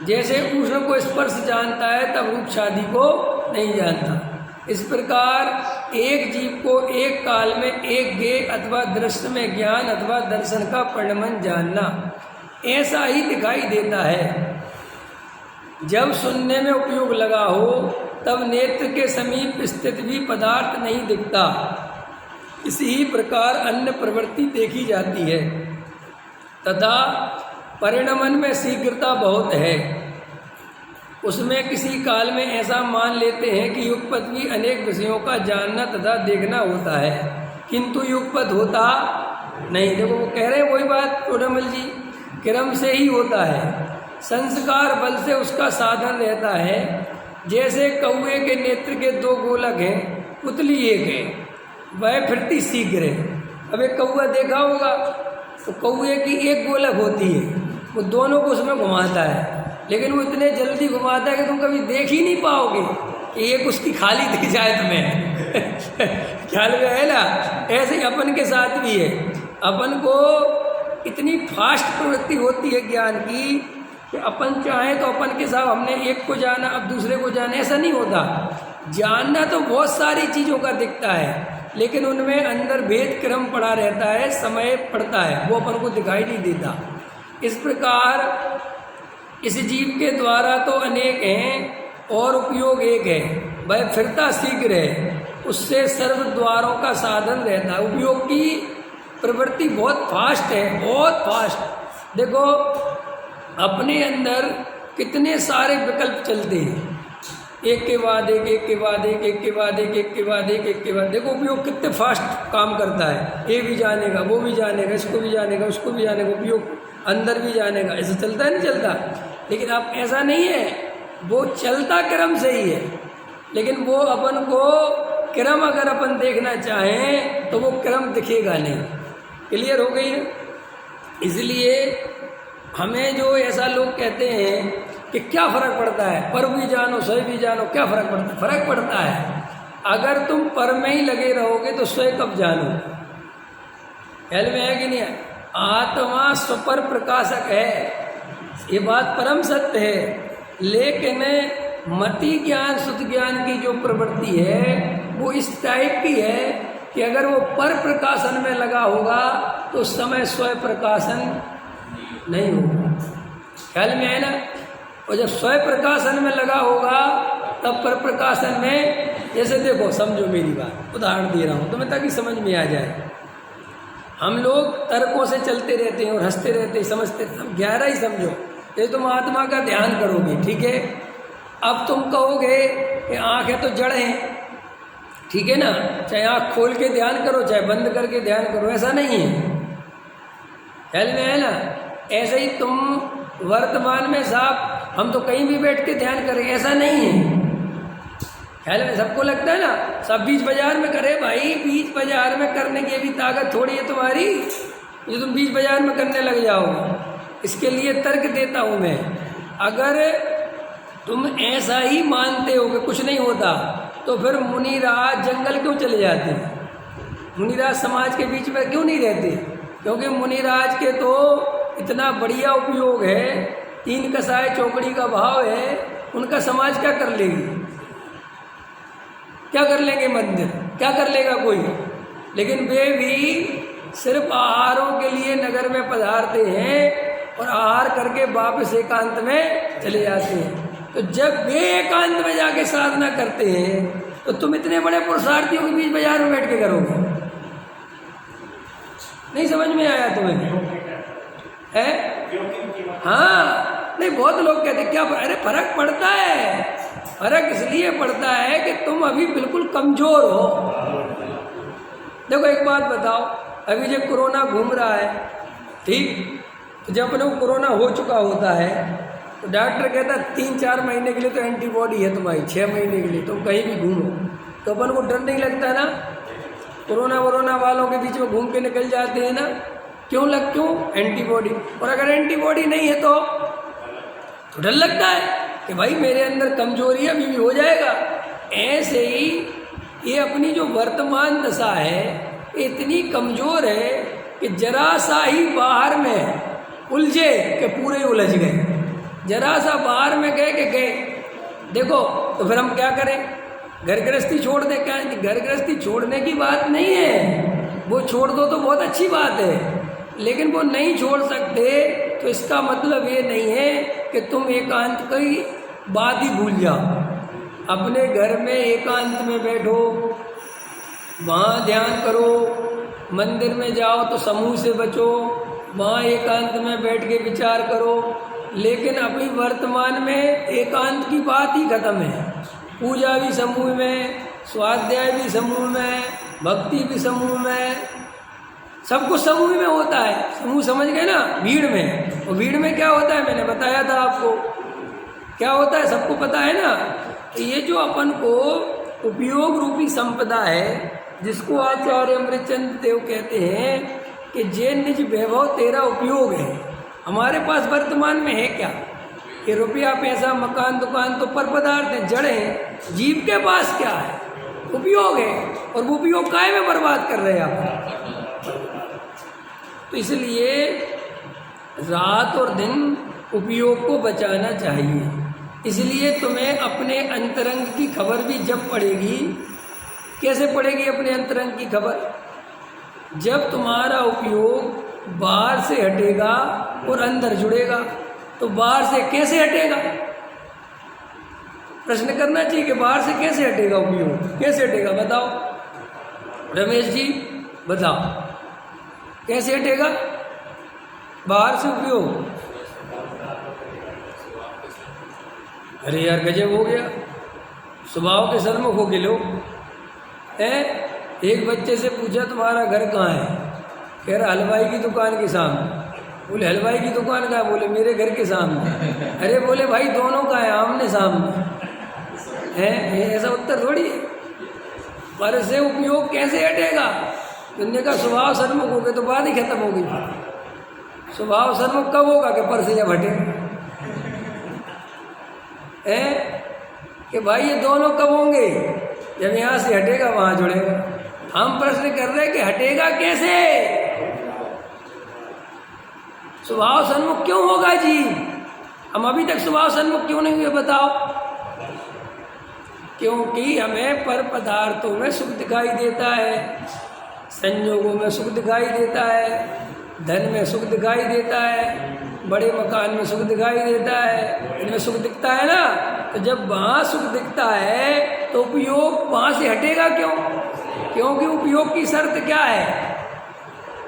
जैसे उष्ण को स्पर्श जानता है तब रूप शादी को नहीं जानता, इस प्रकार एक जीव को एक काल में एक गेय अथवा दृश्य में ज्ञान अथवा दर्शन का परिणमन जानना ऐसा ही दिखाई देता है। जब सुनने में उपयोग लगा हो तब नेत्र के समीप स्थित भी पदार्थ नहीं दिखता, इसी प्रकार अन्य प्रवृत्ति देखी जाती है। तथा परिणमन में शीघ्रता बहुत है, उसमें किसी काल में ऐसा मान लेते हैं कि युगपत भी अनेक विषयों का जानना तथा देखना होता है, किंतु युगपत होता नहीं। देखो वो कह रहे हैं वही बात टोडामल जी, क्रम से ही होता है, संस्कार बल से उसका साधन रहता है। जैसे कौए के नेत्र के 2 गोलक हैं, पुतली एक है, वह फिरती शीघ्र है। अब एक कौआ देखा होगा तो कौए की एक गोलक होती है, वो दोनों को उसमें घुमाता है, लेकिन वो इतने जल्दी घुमाता है कि तुम कभी देख ही नहीं पाओगे कि एक उसकी खाली दिख जाए तुम्हें। ख्याल में है ना। ऐसे ही अपन के साथ भी है। अपन को इतनी फास्ट प्रवृत्ति होती है ज्ञान की कि अपन चाहें तो अपन के साथ हमने एक को जाना अब दूसरे को जाना, ऐसा नहीं होता। जानना तो बहुत सारी चीज़ों का दिखता है, लेकिन उनमें अंदर भेद क्रम पड़ा रहता है, समय पड़ता है, वो अपन को दिखाई नहीं देता। इस प्रकार इस जीव के द्वारा तो अनेक हैं और उपयोग एक है। वह फिरता शीघ्र है, उससे सर्व द्वारों का साधन रहता है। उपयोग की प्रवृत्ति बहुत फास्ट है, बहुत फास्ट। देखो अपने अंदर कितने सारे विकल्प चलते हैं, एक के बाद एक, एक के बाद एक, एक के बाद एक, एक के बाद एक, एक के बाद। देखो उपयोग कितने फास्ट काम करता है। ये भी जानेगा, वो भी जानेगा, इसको भी जानेगा, उसको भी जानेगा, उपयोग अंदर भी जानेगा। ऐसे चलता है नहीं चलता। लेकिन अब ऐसा नहीं है, वो चलता क्रम से ही है, लेकिन वो अपन को क्रम अगर अपन देखना चाहें तो वो क्रम दिखेगा नहीं। क्लियर हो गई है। इसलिए हमें जो ऐसा लोग कहते हैं कि क्या फ़र्क पड़ता है, पर भी जानो स्वय भी जानो, क्या फ़र्क पड़ता है? फ़र्क पड़ता है। अगर तुम पर में ही लगे रहोगे तो स्वय कब जानो? ख्याल में है कि नहीं है? आत्मा स्वपर प्रकाशक है, ये बात परम सत्य है। लेकिन मति ज्ञान शुद्ध ज्ञान की जो प्रवृत्ति है वो इस टाइप की है कि अगर वो पर प्रकाशन में लगा होगा तो उस समय स्वयं प्रकाशन नहीं होगा। ख्याल में है ना। और जब स्वयं प्रकाशन में लगा होगा तब पर प्रकाशन में, जैसे देखो समझो मेरी बात, उदाहरण दे रहा हूँ तुम्हें ताकि समझ में आ जाए। हम लोग तर्कों से चलते रहते हैं और हंसते रहते हैं, समझते हैं। गहरा ही समझो। ये तुम आत्मा का ध्यान करोगे, ठीक है। अब तुम कहोगे कि आँख है तो जड़ है, ठीक है ना। चाहे आँख खोल के ध्यान करो चाहे बंद करके ध्यान करो, ऐसा नहीं है। ख्याल में है ना। ऐसे ही तुम वर्तमान में साहब हम तो कहीं भी बैठ के ध्यान करें, ऐसा नहीं है। ख्याल में सबको लगता है ना सब बीच बाजार में करे। भाई बीच बाजार में करने की भी ताकत थोड़ी है तुम्हारी जो तुम बीच बाजार में करने लग जाओगे। इसके लिए तर्क देता हूँ मैं। अगर तुम ऐसा ही मानते हो कि कुछ नहीं होता तो फिर मुनिराज जंगल क्यों चले जाते हैं? मुनिराज समाज के बीच में क्यों नहीं रहते? क्योंकि मुनिराज के तो इतना बढ़िया उपयोग है, 3 कसाय चौकड़ी का भाव है, उनका समाज क्या कर लेगी? क्या कर लेंगे? मंदिर क्या कर लेगा कोई? लेकिन वे भी सिर्फ आहारों के लिए नगर में पधारते हैं और आहार करके वापस एकांत में चले जाते हैं। तो जब वे एकांत में जाके साधना करते हैं तो तुम इतने बड़े पुरुषार्थियों के बीच बाजार में बैठ के करोगे? नहीं समझ में आया तुम्हें? है? हाँ, नहीं बहुत लोग कहते क्या, अरे फर्क पड़ता है। फर्क इसलिए पड़ता है कि तुम अभी बिल्कुल कमजोर हो। देखो एक बात बताओ, अभी जब कोरोना घूम रहा है, ठीक, तो जब अपने को कोरोना हो चुका होता है तो डॉक्टर कहता है 3-4 महीने के लिए तो एंटीबॉडी है तुम्हारी, 6 महीने के लिए तुम कहीं भी घूमो। तो अपन को डर नहीं लगता ना? कोरोना वालों के बीच में घूम के निकल जाते हैं ना। क्यों एंटीबॉडी। और अगर एंटीबॉडी नहीं है तो डर लगता है कि भाई मेरे अंदर कमजोरी है, अभी भी हो जाएगा। ऐसे ही ये अपनी जो वर्तमान दशा है इतनी कमज़ोर है कि जरा सा ही बाहर में उलझे कि पूरे ही उलझ गए। जरा सा बाहर में गए कि गए। देखो तो फिर हम क्या करें? घर गृहस्थी छोड़ दे? क्या घर गृहस्थी छोड़ने की बात नहीं है, वो छोड़ दो तो बहुत अच्छी बात है, लेकिन वो नहीं छोड़ सकते तो इसका मतलब ये नहीं है कि तुम एकांत की बात ही भूल जाओ। अपने घर में एकांत में बैठो, वहाँ ध्यान करो, मंदिर में जाओ तो समूह से बचो, वहाँ एकांत में बैठ के विचार करो। लेकिन अभी वर्तमान में एकांत की बात ही खत्म है। पूजा भी समूह में, स्वाध्याय भी समूह में, भक्ति भी समूह में, सब कुछ समूह में होता है। समूह समझ गए ना? भीड़ में। और भीड़ में क्या होता है मैंने बताया था आपको, क्या होता है सबको पता है ना। ये जो अपन को उपयोग रूपी संपदा है, जिसको आचार्य अमृतचंद्र देव कहते हैं कि जे निज वैभव तेरा उपयोग है। हमारे पास वर्तमान में है क्या? ये रुपया पैसा मकान दुकान तो पर पदार्थ है, जड़ है। जीव के पास क्या है? उपयोग है, और वो उपयोग काहे में बर्बाद कर रहे हैं आप। तो इसलिए रात और दिन उपयोग को बचाना चाहिए। इसलिए तुम्हें अपने अंतरंग की खबर भी जब पड़ेगी, कैसे पड़ेगी अपने अंतरंग की खबर? जब तुम्हारा उपयोग बाहर से हटेगा और अंदर जुड़ेगा। तो बाहर से कैसे हटेगा? प्रश्न करना चाहिए कि बाहर से कैसे हटेगा उपयोग, कैसे हटेगा बताओ रमेश जी, बताओ कैसे हटेगा बाहर से उपयोग? अरे यार गजब हो गया, स्वभाव के सन्मुख हो गए लोग हैं। एक बच्चे से पूछा तुम्हारा घर कहाँ है? कह रहा हलवाई की दुकान के सामने। बोले हलवाई की दुकान कहाँ है? बोले मेरे घर के सामने। अरे बोले भाई दोनों का है, आमने सामने है, ऐसा उत्तर थोड़ी है। पर से उपयोग कैसे हटेगा? तुमने कहा स्वभाव सन्मुख हो गए तो बात ही खत्म हो गई। स्वभाव सन्मुख कब होगा? कि पर से जब हटेगा है कि भाई ये दोनों कब होंगे? जब यहाँ से हटेगा वहाँ जुड़ेगा। हम प्रश्न कर रहे हैं कि हटेगा कैसे? स्वभाव सन्मुख क्यों होगा जी? हम अभी तक स्वभाव सन्मुख क्यों नहीं हुए बताओ? क्योंकि हमें पर पदार्थों में सुख दिखाई देता है, संयोगों में सुख दिखाई देता है, धन में सुख दिखाई देता है, बड़े मकान में सुख दिखाई देता है, इनमें सुख दिखता है ना। तो जब वहाँ सुख दिखता है तो उपयोग वहाँ से हटेगा क्यों? क्योंकि उपयोग की शर्त क्या है?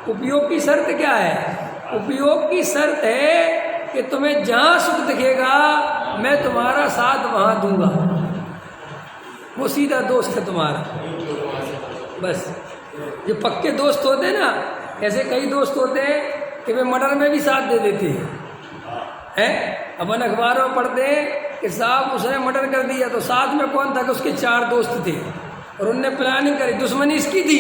उपयोग की शर्त क्या है? उपयोग की शर्त है कि तुम्हें जहाँ सुख दिखेगा मैं तुम्हारा साथ वहाँ दूंगा। वो सीधा दोस्त है तुम्हारा। बस जो पक्के दोस्त होते हैं ना, ऐसे कई दोस्त होते हैं कि वे मर्डर में भी साथ दे देते हैं। अपन अखबारों में पढ़ते हैं कि साहब उसने मर्डर कर दिया, तो साथ में कौन था? कि उसके 4 दोस्त थे और उनने प्लानिंग करी, दुश्मनी इसकी थी।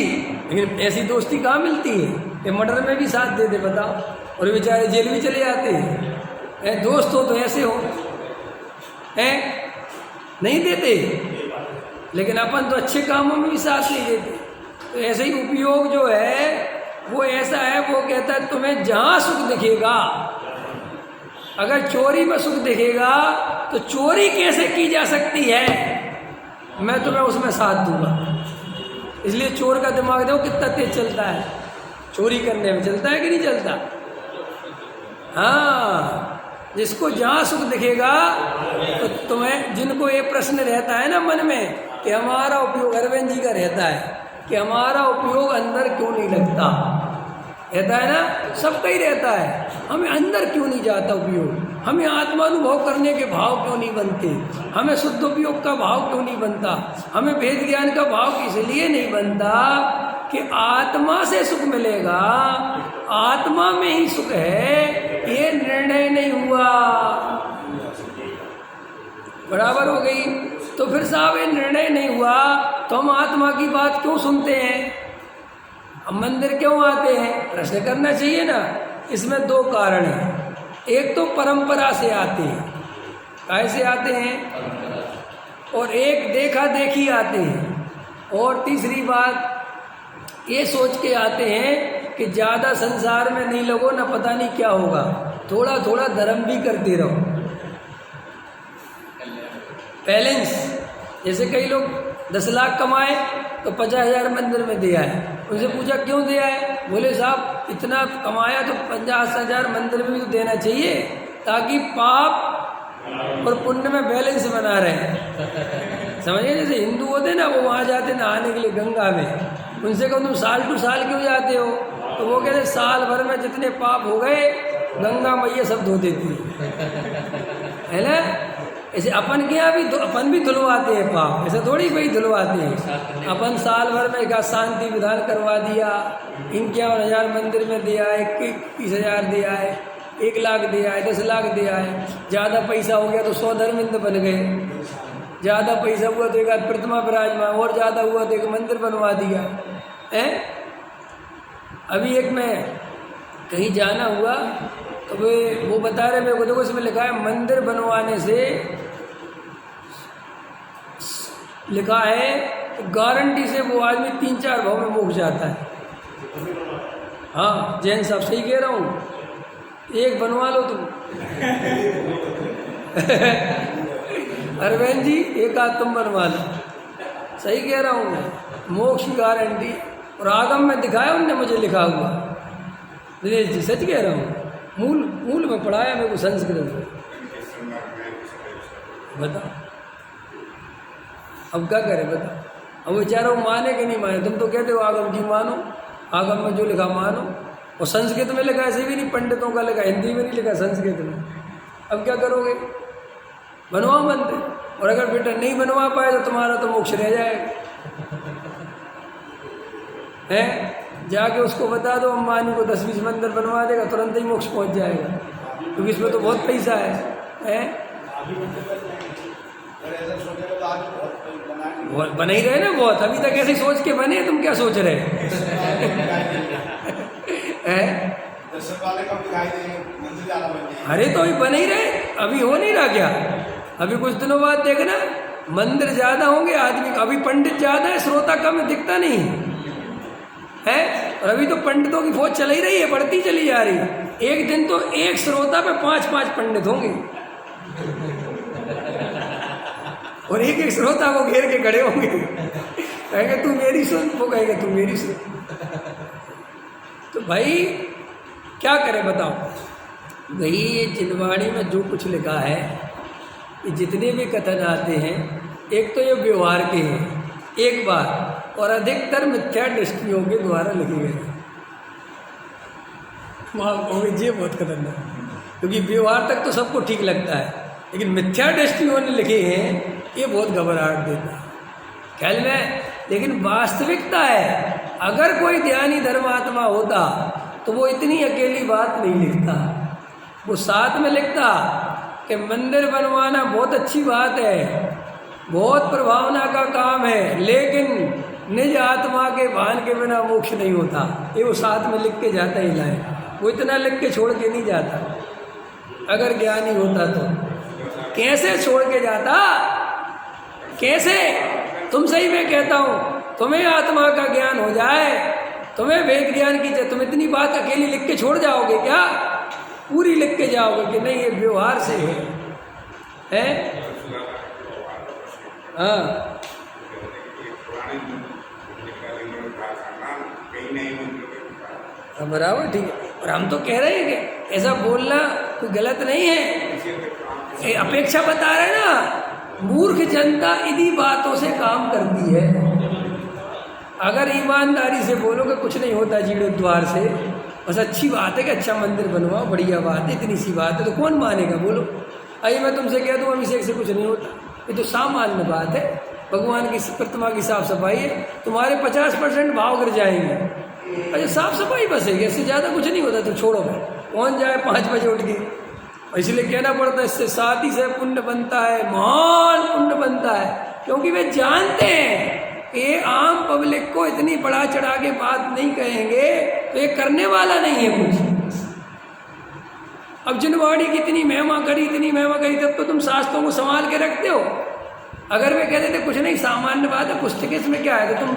लेकिन ऐसी दोस्ती कहाँ मिलती है कि मर्डर में भी साथ दे दे बताओ, और बेचारे जेल भी चले जाते हैं। दोस्त हो तो ऐसे हो नहीं देते, लेकिन अपन तो अच्छे कामों में भी साथ नहीं देते। तो ऐसे ही उपयोग जो है वो ऐसा है, वो कहता है तुम्हें जहाँ सुख दिखेगा, अगर चोरी में सुख दिखेगा तो चोरी कैसे की जा सकती है, मैं तुम्हें उसमें साथ दूंगा। इसलिए चोर का दिमाग देखो कितना तेज चलता है, चोरी करने में चलता है कि नहीं चलता? हाँ, जिसको जहाँ सुख दिखेगा तो तुम्हें, जिनको ये प्रश्न रहता है ना मन में कि हमारा उपयोग, अरविंद जी का रहता है कि हमारा उपयोग अंदर क्यों नहीं लगता, रहता है ना, सबका ही रहता है। हमें अंदर क्यों नहीं जाता उपयोग? हमें आत्मानुभव करने के भाव क्यों नहीं बनते? हमें शुद्ध उपयोग का भाव क्यों नहीं बनता? हमें वेद ज्ञान का भाव इसलिए नहीं बनता कि आत्मा से सुख मिलेगा, आत्मा में ही सुख है, ये निर्णय नहीं हुआ। बराबर हो गई? तो फिर साहब ये निर्णय नहीं हुआ तो हम आत्मा की बात क्यों सुनते हैं? हम मंदिर क्यों आते हैं? प्रश्न करना चाहिए ना। इसमें 2 कारण हैं। एक तो परंपरा से आते हैं, कैसे आते हैं, और एक देखा देखी आते हैं, और तीसरी बात ये सोच के आते हैं कि ज़्यादा संसार में नहीं लगो ना, पता नहीं क्या होगा, थोड़ा थोड़ा धर्म भी करते रहो, बैलेंस। जैसे कई लोग 10 लाख कमाए तो 50,000 मंदिर में दिया है। उनसे पूछा क्यों दिया है? बोले साहब इतना कमाया तो 50,000 मंदिर में भी तो देना चाहिए, ताकि पाप और पुण्य में बैलेंस बना रहे। समझिए, जैसे हिंदू होते ना, वो वहाँ जाते नहाने के लिए गंगा में, उनसे कहूँ तुम साल टू साल क्यों जाते हो? तो वो कहते साल भर में जितने पाप हो गए गंगा मैया सब धो देती है ना। ऐसे अपन के यहाँ भी अपन भी धुलवाते हैं पाप, ऐसा थोड़ी कोई धुलवाते हैं। अपन साल भर में का शांति विधान करवा दिया, 51,000 मंदिर में दिया है, 21,000 दिया है, 1 लाख दिया है, 10 लाख दिया है। ज़्यादा पैसा हो गया तो 100 धर्मिंद बन गए, ज़्यादा पैसा हुआ तो एक आध प्रतिमा विराजमान, और ज़्यादा हुआ तो एक मंदिर बनवा दिया है। अभी एक में कहीं जाना हुआ तो वो बता रहे मेरे को, देखो इसमें लिखा है मंदिर बनवाने से लिखा है तो गारंटी से वो आदमी 3-4 भाव में मोक्ष जाता है। हाँ जैन साहब सही कह रहा हूँ, एक बनवा लो तुम। अरे बहन जी एक आध तुम बनवा लो, सही कह रहा हूँ मैं, मोक्ष की गारंटी। और आगम में दिखाया उनने मुझे लिखा हुआ, दिनेश जी सच कह रहा हूँ, मूल में पढ़ाया मेरे को संस्कृत में। बताओ अब क्या करें, बताओ। अब बेचारा वो माने कि नहीं माने, तुम तो कहते हो आगम की मानो, आगम में जो लिखा मानो, और संस्कृत में लिखा ऐसे भी नहीं, पंडितों का लिखा, हिंदी में नहीं लिखा, संस्कृत में। अब क्या करोगे, बनवाओ मंदिर, और अगर बेटा नहीं बनवा पाए तो तुम्हारा तो मोक्ष रह जाएगा। हैं जाके उसको बता दो अंबानी को 10-20 मंदिर बनवा देगा, तुरंत ही मोक्ष पहुंच जाएगा, क्योंकि इसमें तो बहुत पैसा है। बहुत बना ही रहे ना, बहुत अभी तक ऐसे सोच के बने, तुम क्या सोच रहे हैं? अरे तो अभी बने ही रहे, अभी हो नहीं रहा क्या? अभी कुछ दिनों बाद देखना मंदिर ज्यादा होंगे, आदमी अभी पंडित ज्यादा है, श्रोता कम है, दिखता नहीं है। और अभी तो पंडितों की फौज चल ही रही है, बढ़ती चली जा रही है। एक दिन तो एक श्रोता पे 5-5 पंडित होंगे, और एक श्रोता को घेर के खड़े होंगे, कहेंगे तू मेरी सुन, वो कहेंगे तू मेरी सुन। तो भाई क्या करें बताओ। भाई ये चिन्हवाणी में जो कुछ लिखा है, ये जितने भी कथन आते हैं, एक तो ये व्यवहार के हैं एक बार, और अधिकतर मिथ्या दृष्टियों के द्वारा लिखे गए हैं। ये बहुत खतरनाक, क्योंकि व्यवहार तक तो सबको ठीक लगता है, लेकिन मिथ्या दृष्टियों ने लिखे हैं, ये बहुत घबराहट देता है ख्याल में। लेकिन वास्तविकता है, अगर कोई ध्यानी धर्मात्मा होता तो वो इतनी अकेली बात नहीं लिखता, वो साथ में लिखता कि मंदिर बनवाना बहुत अच्छी बात है, बहुत प्रभावना का काम है, लेकिन निज आत्मा के भान के बिना मोक्ष नहीं होता। ये वो साथ में लिख के जाता ही लाए, वो इतना लिख के छोड़ के नहीं जाता। अगर ज्ञानी होता तो कैसे छोड़ के जाता, कैसे? तुमसे ही मैं कहता हूँ, तुम्हें आत्मा का ज्ञान हो जाए, तुम्हें वेद ज्ञान की, तुम इतनी बात अकेली लिख के छोड़ जाओगे क्या? पूरी लिख के जाओगे कि नहीं ये व्यवहार से है? हाँ बराबर ठीक है। और हम तो कह रहे हैं कि ऐसा बोलना कोई गलत नहीं है, अपेक्षा बता रहे हैं ना। मूर्ख जनता इन्हीं बातों से काम करती है। अगर ईमानदारी से बोलो कि कुछ नहीं होता जीर्णोद्वार से, बस अच्छी बात है कि अच्छा मंदिर बनवाओ, बढ़िया बात है, इतनी सी बात है, तो कौन मानेगा बोलो? आइए मैं तुमसे कह दूँ अभिषेक से कुछ नहीं होता, ये तो सामान्य बात है। भगवान की प्रतिमा की साफ सफाई है, तुम्हारे 50% भाव गिर जाएंगे। अच्छा साफ सफाई बस है, इससे ज़्यादा कुछ नहीं होता, तो छोड़ो भाई, पहुँच जाए 5 बजे उठ के। इसलिए कहना पड़ता है इससे साथी से पुण्य बनता है, महान पुण्य बनता है, क्योंकि वे जानते हैं कि ये आम पब्लिक को इतनी बढ़ा चढ़ा के बात नहीं कहेंगे तो ये करने वाला नहीं है कुछ। अब जिनवाड़ी की इतनी महिमा करी, इतनी महिमा करी, तब तो तुम शास्त्रों को संभाल के रखते हो। अगर वे कहते थे कुछ नहीं, सामान्य बात है, पुस्तक इसमें क्या है, तो तुम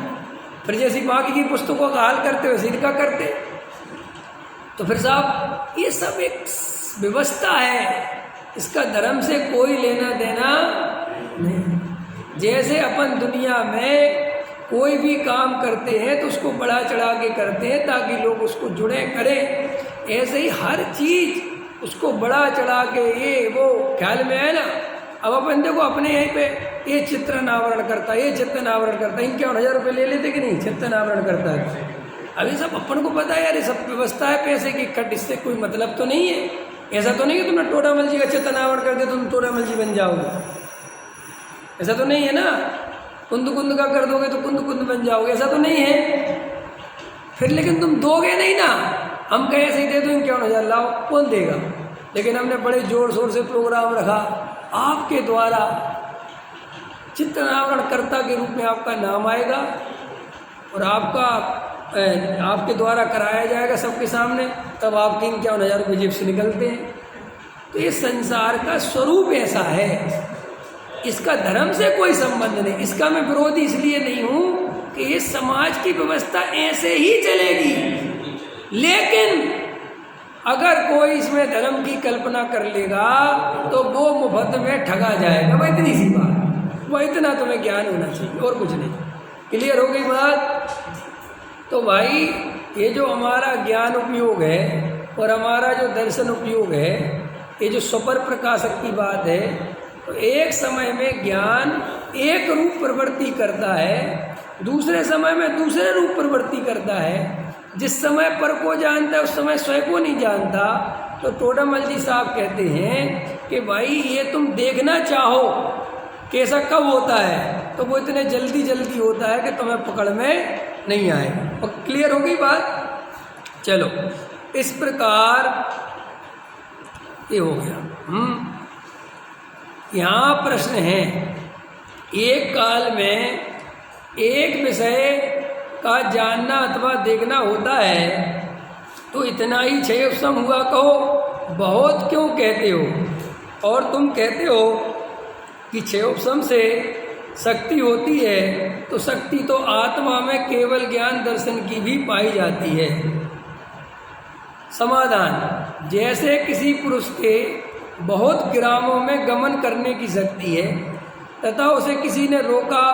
फिर जैसी बाकी की पुस्तकों का हाल करते हो वैसे इनका करते। तो फिर साहब ये सब एक व्यवस्था है, इसका धर्म से कोई लेना देना नहीं। जैसे अपन दुनिया में कोई भी काम करते हैं तो उसको बढ़ा चढ़ा के करते हैं ताकि लोग उसको जुड़े करें, ऐसे ही हर चीज उसको बढ़ा चढ़ा के ये वो ख्याल में है ना। अब अपन देखो अपने यहीं पे ये चित्र नावरण करता है, ये चित्र नावरण करता है, इनके 1000 रुपये ले लेते कि नहीं, चित्र नावरण करता है। अभी सब अपन को पता है यार, ये सब व्यवस्था है पैसे की इकट्ठ, इससे कोई मतलब तो नहीं है। ऐसा तो नहीं कि तुमने टोडामल जी का चित्र नावरण कर दिया तुम टोडामल जी बन जाओगे, ऐसा तो नहीं है ना। कुंद कुंद का कर दोगे तो कुंद कुंद बन जाओगे, ऐसा तो नहीं है। फिर लेकिन तुम दोगे नहीं ना, हम कहे ऐसे ही दे दो, 51,000 लाओ, कौन देगा? लेकिन हमने बड़े जोर शोर से प्रोग्राम रखा, आपके द्वारा चित्र नावरण कर्ता के रूप में आपका नाम आएगा और आपके द्वारा कराया जाएगा सबके सामने, तब आपके 51,000 रुपये जेब से निकलते हैं। तो ये संसार का स्वरूप ऐसा है। इसका धर्म से कोई संबंध नहीं। इसका मैं विरोधी इसलिए नहीं हूँ कि ये समाज की व्यवस्था ऐसे ही चलेगी, लेकिन अगर कोई इसमें धर्म की कल्पना कर लेगा तो वो मुफ्त में ठगा जाएगा। वह इतनी सी बात, वह इतना तुम्हें ज्ञान होना चाहिए और कुछ नहीं। क्लियर हो गई बात? तो भाई ये जो हमारा ज्ञान उपयोग है और हमारा जो दर्शन उपयोग है, ये जो स्वपर प्रकाशक की बात है, तो एक समय में ज्ञान एक रूप प्रवृत्ति करता है, दूसरे समय में दूसरे रूप प्रवृत्ति करता है। जिस समय पर को जानता है उस समय स्वयं को नहीं जानता। तो टोडामल जी साहब कहते हैं कि भाई ये तुम देखना चाहो कैसा कब होता है, तो वो इतने जल्दी जल्दी होता है कि तुम्हें पकड़ में नहीं आए। और क्लियर हो गई बात? चलो, इस प्रकार ये हो गया। यहाँ प्रश्न है, एक काल में एक विषय का जानना अथवा देखना होता है तो इतना ही क्षय उपशम हुआ कहो, बहुत क्यों कहते हो? और तुम कहते हो कि क्षय उपशम से शक्ति होती है, तो शक्ति तो आत्मा में केवल ज्ञान दर्शन की भी पाई जाती है। समाधान, जैसे किसी पुरुष के बहुत ग्रामों में गमन करने की शक्ति है तथा उसे किसी ने रोका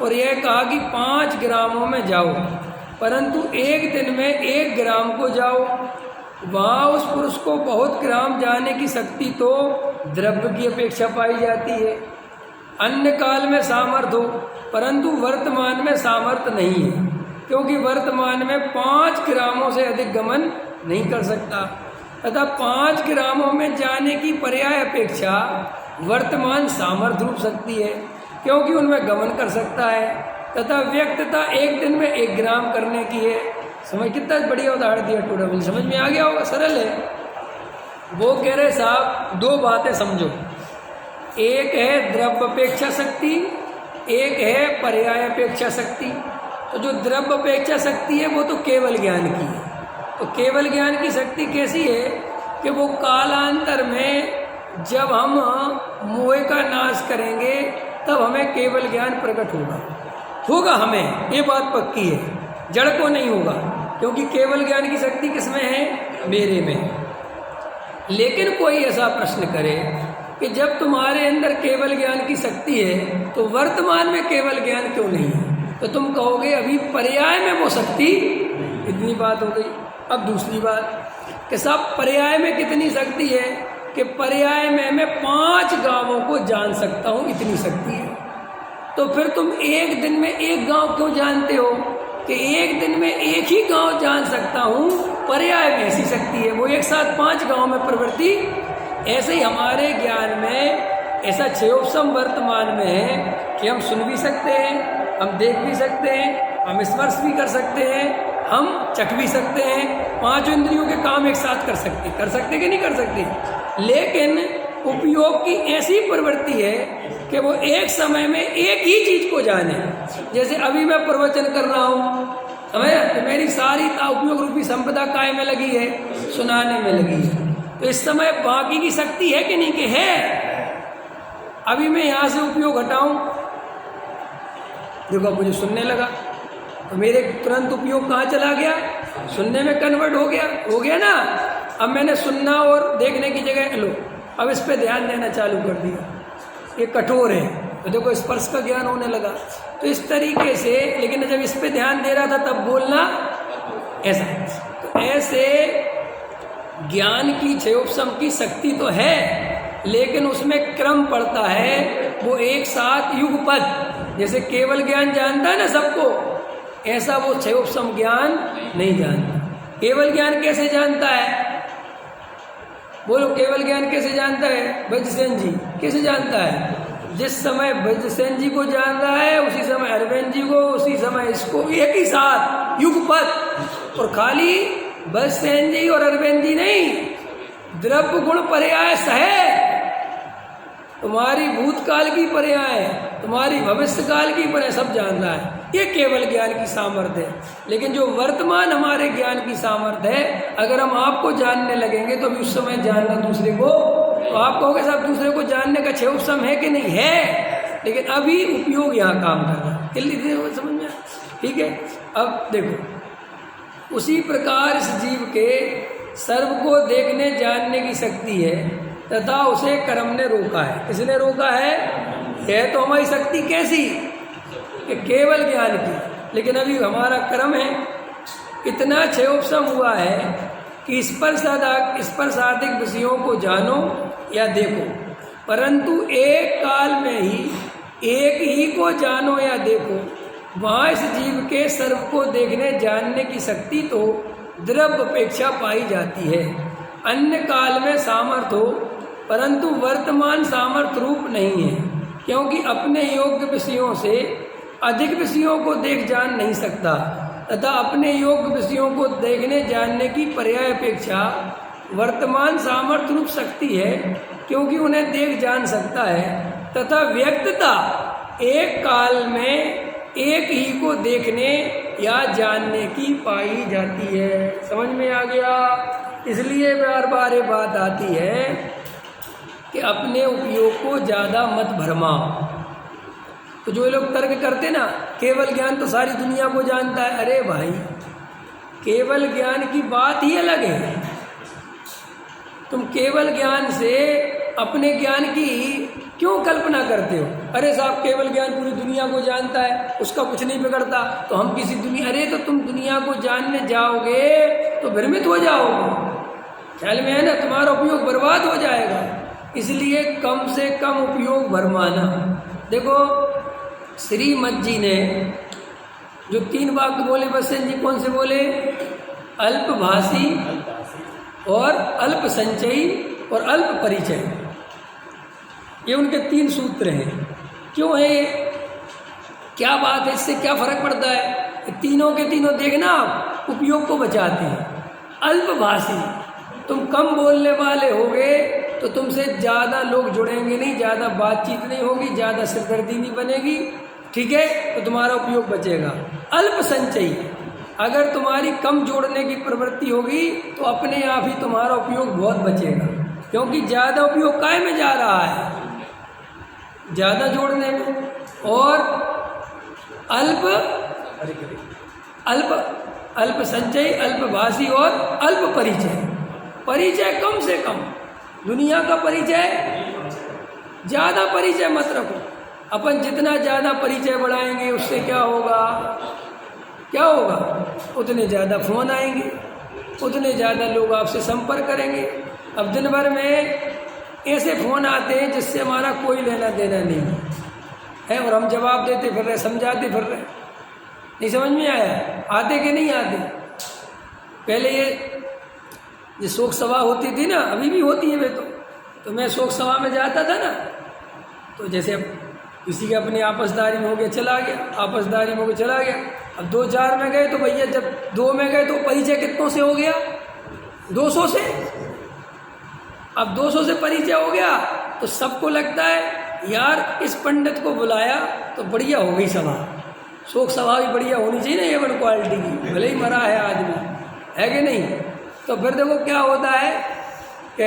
और यह कहा कि 5 ग्रामों में जाओ, परंतु एक दिन में 1 ग्राम को जाओ, वहाँ उस पुरुष को बहुत ग्राम जाने की शक्ति तो द्रव्य की अपेक्षा पाई जाती है। अन्य काल में सामर्थ्य हो, परंतु वर्तमान में सामर्थ्य नहीं है, क्योंकि वर्तमान में 5 ग्रामों से अधिक गमन नहीं कर सकता, तथा 5 ग्रामों में जाने की पर्याय अपेक्षा वर्तमान सामर्थ्य रूप शक्ति है, क्योंकि उनमें गमन कर सकता है, तथा व्यक्तता एक दिन में 1 ग्राम करने की है। समझ, कितना बढ़िया उदाहरण दिया टोडामल, समझ में आ गया होगा, सरल है। वो कह रहे साहब 2 बातें समझो, एक है द्रव्य अपेक्षा शक्ति, एक है पर्याय अपेक्षा शक्ति। तो जो द्रव्य अपेक्षा शक्ति है वो तो केवल ज्ञान की है। तो केवल ज्ञान की शक्ति कैसी है कि वो कालांतर में जब हम मोह का नाश करेंगे तब हमें केवल ज्ञान प्रकट होगा हमें, ये बात पक्की है, जड़ को नहीं होगा, क्योंकि केवल ज्ञान की शक्ति किसमें है? मेरे में। लेकिन कोई ऐसा प्रश्न करे कि जब तुम्हारे अंदर केवल ज्ञान की शक्ति है तो वर्तमान में केवल ज्ञान क्यों नहीं है? तो तुम कहोगे अभी पर्याय में वो शक्ति, इतनी बात हो गई। अब दूसरी बात कि साहब पर्याय में कितनी शक्ति है? कि पर्याय में मैं 5 गांवों को जान सकता हूँ, इतनी शक्ति है। तो फिर तुम एक दिन में 1 गांव क्यों जानते हो? कि एक दिन में 1 ही गांव जान सकता हूँ, पर्याय में ऐसी शक्ति है, वो एक साथ 5 गांव में प्रवृत्ति। ऐसे ही हमारे ज्ञान में ऐसा क्षयोपशम वर्तमान में है कि हम सुन भी सकते हैं, हम देख भी सकते हैं, हम स्पर्श भी कर सकते हैं, हम चख भी सकते हैं, 5 इंद्रियों के काम एक साथ कर सकते कि नहीं कर सकते। लेकिन उपयोग की ऐसी प्रवृत्ति है कि वो एक समय में एक ही चीज को जाने। जैसे अभी मैं प्रवचन कर रहा हूँ, समझ, तो मेरी सारी उपयोग रूपी संपदा काय में लगी है? सुनाने में लगी है। तो इस समय बाकी की शक्ति है कि नहीं? कि है। अभी मैं यहाँ से उपयोग हटाऊं, देखो मुझे सुनने लगा, तो मेरे तुरंत उपयोग कहाँ चला गया? सुनने में कन्वर्ट हो गया ना। अब मैंने सुनना और देखने की जगह लो, अब इस पे ध्यान देना चालू कर दिया, ये कठोर है, तो देखो स्पर्श का ज्ञान होने लगा। तो इस तरीके से, लेकिन जब इस पे ध्यान दे रहा था तब बोलना ऐसा। तो ऐसे ज्ञान की क्षयोपशम की शक्ति तो है, लेकिन उसमें क्रम पड़ता है, वो एक साथ युगपद। जैसे केवल ज्ञान जानता है ना सबको, ऐसा वो क्षयोपशम ज्ञान नहीं जानता। केवल ज्ञान कैसे जानता है? बोलो, केवल ज्ञान कैसे जानता है? वज्रसेन जी कैसे जानता है? जिस समय वज्रसेन जी को जान रहा है उसी समय अरविंद जी को, उसी समय इसको, एक ही साथ युगपद। और खाली वज्रसेन जी और अरविंद जी नहीं, द्रव्य गुण पर्याय सह, तुम्हारी भूतकाल की पर्याय, तुम्हारी भविष्य काल की पर्याय सब जान रहा है। ये केवल ज्ञान की सामर्थ्य है। लेकिन जो वर्तमान हमारे ज्ञान की सामर्थ्य है, अगर हम आपको जानने लगेंगे तो अभी उस समय जानना दूसरे को तो आप कहोगे साहब दूसरे को जानने का 6 उपसम है कि नहीं है, लेकिन अभी उपयोग यहाँ काम कर रहा है। जल्दी समझ में, ठीक है। अब देखो, उसी प्रकार इस जीव के सर्व को देखने जानने की शक्ति है तथा उसे कर्म ने रोका है। किसने रोका है? तो हमारी शक्ति कैसी कि केवल ज्ञान की, लेकिन अभी हमारा कर्म है। इतना 6 उपसम हुआ है कि स्पर्शादिक विषयों को जानो या देखो, परंतु एक काल में ही एक ही को जानो या देखो। वहाँ इस जीव के सर्व को देखने जानने की शक्ति तो द्रव्य अपेक्षा पाई जाती है। अन्य काल में सामर्थ्य हो, परंतु वर्तमान सामर्थ्य रूप नहीं है, क्योंकि अपने योग्य विषयों से अधिक विषयों को देख जान नहीं सकता तथा अपने योग्य विषयों को देखने जानने की पर्याय अपेक्षा वर्तमान सामर्थ्य रूप शक्ति है, क्योंकि उन्हें देख जान सकता है तथा व्यक्तता एक काल में एक ही को देखने या जानने की पाई जाती है। समझ में आ गया? इसलिए बार बार ये बात आती है कि अपने उपयोग को ज़्यादा मत भरमाओ। तो जो लोग तर्क करते ना, केवल ज्ञान तो सारी दुनिया को जानता है, अरे भाई केवल ज्ञान की बात ही अलग है। तुम केवल ज्ञान से अपने ज्ञान की क्यों कल्पना करते हो? अरे साहब केवल ज्ञान पूरी दुनिया को जानता है, उसका कुछ नहीं बिगड़ता, तो हम किसी दुनिया, अरे तो तुम दुनिया को जानने जाओगे तो भ्रमित हो जाओगे। ख्याल में है ना? तुम्हारा उपयोग बर्बाद हो जाएगा। इसलिए कम से कम उपयोग भरमाना। देखो श्रीमद जी ने जो 3 वाक्य बोले बच्चन जी, कौन से बोले? अल्पभाषी और अल्प संचयी और अल्प परिचय। ये उनके 3 सूत्र हैं। क्यों है ये? क्या बात है? इससे क्या फर्क पड़ता है? तीनों के तीनों देखना आप उपयोग को बचाते हैं। अल्पभाषी, तुम कम बोलने वाले होगे तो तुमसे ज़्यादा लोग जुड़ेंगे नहीं, ज़्यादा बातचीत नहीं होगी, ज़्यादा सिरदर्दी नहीं बनेगी, ठीक है, तो तुम्हारा उपयोग बचेगा। अल्प संचयी, अगर तुम्हारी कम जोड़ने की प्रवृत्ति होगी तो अपने आप ही तुम्हारा उपयोग बहुत बचेगा, क्योंकि ज़्यादा उपयोग काय में जा रहा है? ज़्यादा जोड़ने में। और अल्प संचय, अल्पभाषी और अल्प परिचय। परिचय कम से कम, दुनिया का परिचय, ज़्यादा परिचय मत रखो। अपन जितना ज़्यादा परिचय बढ़ाएंगे उससे क्या होगा? क्या होगा? उतने ज़्यादा फ़ोन आएंगे, उतने ज़्यादा लोग आपसे संपर्क करेंगे। अब दिन भर में ऐसे फ़ोन आते हैं जिससे हमारा कोई लेना देना नहीं है, और हम जवाब देते फिर रहे, समझाते फिर रहे। नहीं समझ में आया? आते कि नहीं आते? पहले ये शोक सभा होती थी ना, अभी भी होती है वे तो मैं शोक सभा में जाता था ना, तो जैसे अब किसी के अपने आपसदारी में हो गया चला गया, आपसदारी में हो गया चला गया। अब 2-4 में गए तो भैया, जब 2 में गए तो परिचय कितनों से हो गया? 200 से। अब 200 से परिचय हो गया तो सबको लगता है यार इस पंडित को बुलाया तो बढ़िया हो गई सभा। शोक सभा भी बढ़िया होनी चाहिए ना, A1 क्वालिटी की, भले ही मरा है आदमी, है कि नहीं? तो फिर देखो क्या होता है कि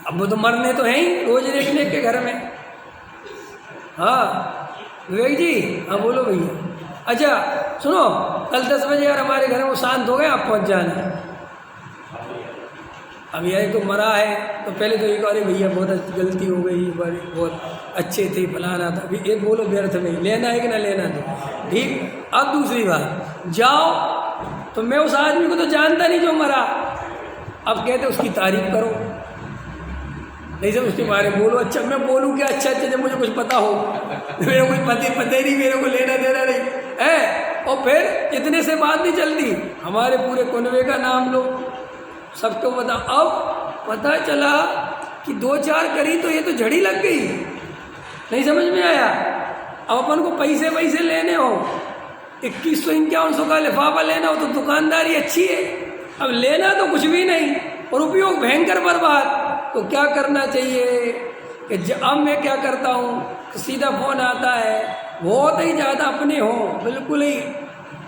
अब वो तो मरने तो हैं ही रोज देखने के घर में। हाँ विवेक जी, हाँ बोलो भैया। अच्छा सुनो, कल 10 बजे यार हमारे घर में वो शांत हो गए, आप पहुँच जाना। अब यह तो मरा है तो पहले तो एक, अरे भैया बहुत गलती हो गई, बहुत अच्छे थे, फलाना था। अभी एक बोलो व्यर्थ में, लेना है कि ना लेना तो ठीक। अब दूसरी बात, जाओ तो मैं उस आदमी को तो जानता नहीं जो मरा, अब कहते उसकी तारीफ करो, नहीं सब उसके बारे में बोलो। अच्छा मैं बोलूँ क्या? अच्छा जब मुझे कुछ पता हो, मेरे को कुछ पता ही नहीं, मेरे को लेना देना नहीं है। और फिर इतने से बात नहीं चलती, हमारे पूरे कुनबे का नाम लो, सबको बता। अब पता चला कि 2-4 करी तो ये तो झड़ी लग गई, नहीं समझ में आया। अब अपन को पैसे लेने हो, 2151 का लिफाफा लेना हो तो दुकानदारी अच्छी है, अब लेना तो कुछ भी नहीं और उपयोग भयंकर बर्बाद। तो क्या करना चाहिए कि अब मैं क्या करता हूँ, सीधा फ़ोन आता है, बहुत ही ज़्यादा अपने हो बिल्कुल ही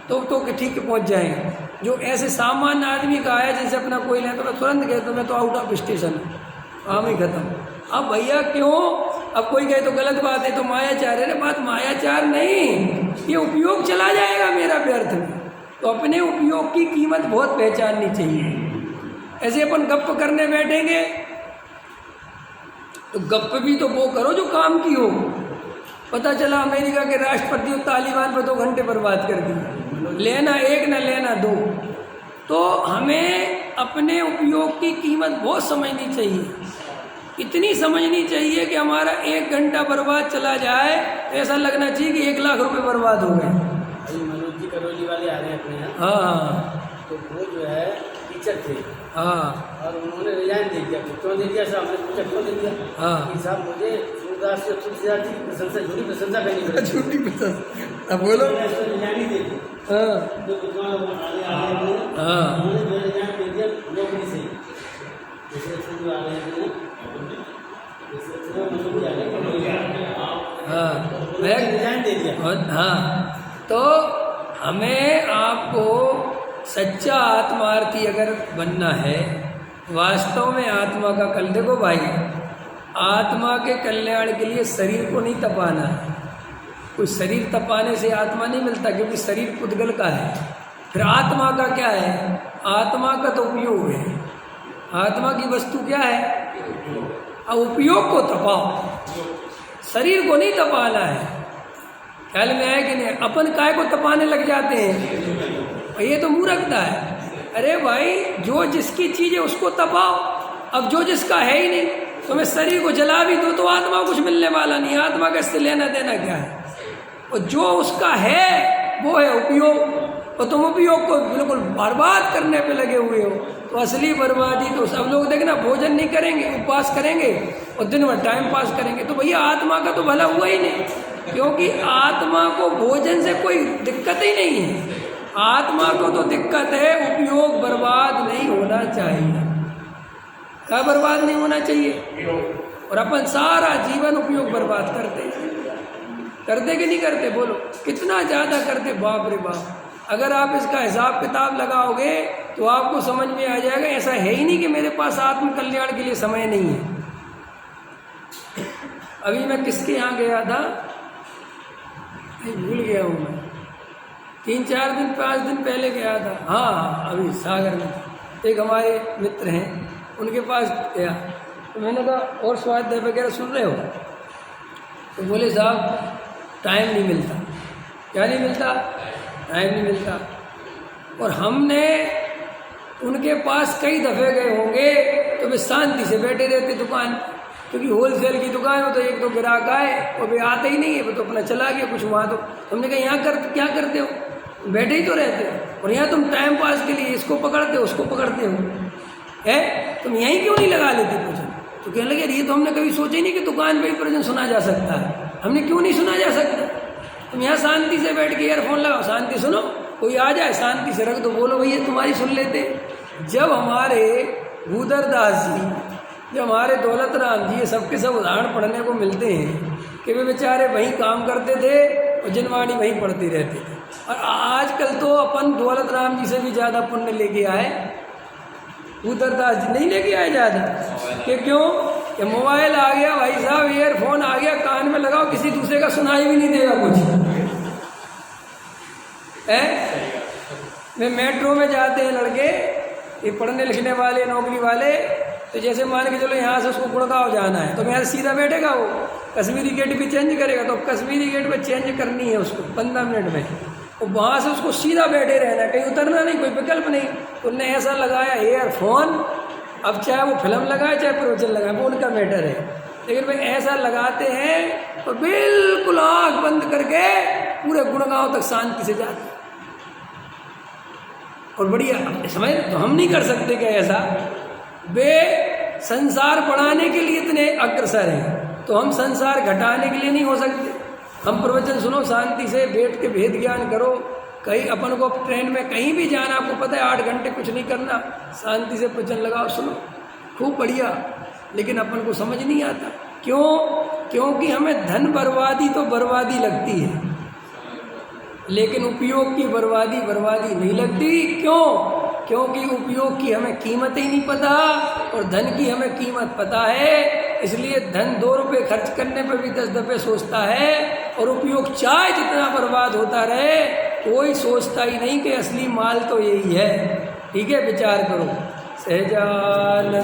तो ठीक है पहुँच जाएंगे। जो ऐसे सामान्य आदमी का आया जैसे अपना कोई लेता तो तुरंत कहता मैं तो आउट ऑफ स्टेशन काम ही खत्म। अब भैया क्यों, अब कोई कहे तो गलत बात है, तो मायाचार है। बात मायाचार नहीं, ये उपयोग चला जाएगा मेरा व्यर्थ में। तो अपने उपयोग की कीमत बहुत पहचाननी चाहिए। ऐसे अपन गप्प करने बैठेंगे तो गप्प भी तो वो करो जो काम की हो। पता चला अमेरिका के राष्ट्रपति और तालिबान पर 2 घंटे बर्बाद कर दिए, लेना एक न लेना 2। तो हमें अपने उपयोग की कीमत बहुत समझनी चाहिए। इतनी समझनी चाहिए कि हमारा 1 घंटा बर्बाद चला जाए तो ऐसा लगना चाहिए कि 1 लाख रुपए बर्बाद हो गए। मनोज जी करौली वाले आ रहे हैं अपने यहाँ। हाँ, तो वो जो है टीचर थे। हाँ, और उन्होंने रिजाइन दे दिया। क्यों दे दिया साहब? हमने पूछा क्यों दे दिया? हाँ। कि साहब मुझे सूरदास से तुलसीदास जी की प्रशंसा, झूठी प्रशंसा करनी पड़ेगी। झूठी प्रशंसा। अब बोलो। मैंने इसको रिजाइन ही दे दी। हाँ, जो विद्वान लोग आने आ रहे हैं, हाँ, उन्होंने जो रिजाइन दे दिया नौकरी से। जैसे जो आ रहे हैं, जैसे मनोज जी आ रहे हैं, हाँ, उन्होंने रिजाइन दे दिया। हाँ। तो हमें आपको सच्चा आत्मार्थी अगर बनना है, वास्तव में आत्मा का कल, देखो भाई, आत्मा के कल्याण के लिए शरीर को नहीं तपाना है। कोई शरीर तपाने से आत्मा नहीं मिलता, क्योंकि शरीर पुद्गल का है। फिर आत्मा का क्या है? आत्मा का तो उपयोग है। आत्मा की वस्तु क्या है? अब उपयोग को तपाओ, शरीर को नहीं तपाना है। ख्याल में आया कि नहीं? अपन काय को तपाने लग जाते हैं, ये तो मूर्खता है। अरे भाई, जो जिसकी चीज़ है उसको तपाओ। अब जो जिसका है ही नहीं, तो मैं शरीर को जला भी दूँ तो आत्मा को कुछ मिलने वाला नहीं। आत्मा का इससे लेना देना क्या है? और जो उसका है वो है उपयोग, और तुम उपयोग को बिल्कुल बर्बाद करने पे लगे हुए हो। तो असली बर्बादी तो सब लोग देखना, भोजन नहीं करेंगे, उपवास करेंगे और दिन भर टाइम पास करेंगे, तो भैया आत्मा का तो भला हुआ ही नहीं। क्योंकि आत्मा को भोजन से कोई दिक्कत ही नहीं है। आत्मा को तो दिक्कत है, उपयोग बर्बाद नहीं होना चाहिए। क्या बर्बाद नहीं होना चाहिए? और अपन सारा जीवन उपयोग बर्बाद करते कि नहीं करते? बोलो, कितना ज़्यादा करते? बाप रे बाप। अगर आप इसका हिसाब किताब लगाओगे तो आपको समझ में आ जाएगा, ऐसा है ही नहीं कि मेरे पास आत्म कल्याण के लिए समय नहीं है। अभी मैं किसके यहाँ गया था, भूल गया हूँ मैं, 3-4 दिन 5 दिन पहले गया था। हाँ, अभी सागर में एक हमारे मित्र हैं, उनके पास गया। तो मैंने कहा और स्वाध्याय वगैरह सुन रहे हो? तो बोले साहब टाइम नहीं मिलता। क्या नहीं मिलता? टाइम नहीं मिलता। और हमने उनके पास कई दफ़े गए होंगे तो वे शांति से बैठे रहते दुकान, क्योंकि होलसेल की दुकान हो तो 1-2 ग्राहक आए और वे आते ही नहीं है, वो तो अपना चला गया कुछ वहाँ। तो हमने कहा यहाँ क्या करते हो? बैठे ही तो रहते हो, और यहाँ तुम टाइम पास के लिए इसको पकड़ते हो उसको पकड़ते हो, है तुम यहीं क्यों नहीं लगा लेते प्रवचन? तो कहने लगे ये तो हमने कभी सोचा ही नहीं कि दुकान पे ही प्रवचन सुना जा सकता है। हमने क्यों नहीं सुना जा सकता? तुम यहाँ शांति से बैठ के ईयरफोन लगाओ, शांति सुनो, कोई आ जाए शांति से रख दो, बोलो भैया तुम्हारी सुन लेते। जब हमारे भूधरदास जी, जब हमारे दौलत राम जी, ये सबके सब उदाहरण पढ़ने को मिलते हैं कि वे बेचारे वहीं काम करते थे और जनवाणी वहीं पढ़ते रहते थे। और आजकल तो अपन दौलत राम जी से भी ज़्यादा पुण्य लेके आए, भूधरदास जी नहीं लेके आए ज़्यादा। कि क्यों? कि मोबाइल आ गया भाई साहब, ईयरफोन आ गया, कान में लगाओ, किसी दूसरे का सुनाई भी नहीं देगा कुछ है। वे मेट्रो में जाते हैं लड़के, ये पढ़ने लिखने वाले नौकरी वाले, तो जैसे मान के चलो यहाँ से उसको गुड़गांव जाना है तो मैं सीधा बैठेगा, वो कश्मीरी गेट भी चेंज करेगा, तो कश्मीरी गेट पे चेंज करनी है उसको 15 मिनट में, और वहाँ से उसको सीधा बैठे रहना, कहीं उतरना नहीं, कोई विकल्प नहीं। तो उनने ऐसा लगाया ईयरफोन, अब चाहे वो फिल्म लगाए चाहे प्रवचन लगाए, वो उनका मैटर है, लेकिन भाई ऐसा लगाते हैं और बिल्कुल आँख बंद करके पूरे गुड़गांव तक शांति से जाते और बढ़िया समझ। तो हम नहीं कर सकते क्या ऐसा? वे संसार बढ़ाने के लिए इतने अग्रसर हैं, तो हम संसार घटाने के लिए नहीं हो सकते? हम प्रवचन सुनो, शांति से बैठ के भेद ज्ञान करो। कहीं अपन को ट्रेन में कहीं भी जाना, आपको पता है 8 घंटे कुछ नहीं करना, शांति से प्रवचन लगाओ, सुनो, खूब बढ़िया। लेकिन अपन को समझ नहीं आता, क्यों? क्योंकि हमें धन बर्बादी तो बर्बादी लगती है, लेकिन उपयोग की बर्बादी नहीं लगती। क्यों? क्योंकि उपयोग की हमें कीमत ही नहीं पता और धन की हमें कीमत पता है। इसलिए धन 2 रुपये खर्च करने पर भी 10 दफ़े सोचता है और उपयोग चाहे जितना बर्बाद होता रहे कोई सोचता ही नहीं कि असली माल तो यही है। ठीक है, विचार करो। सहजानंद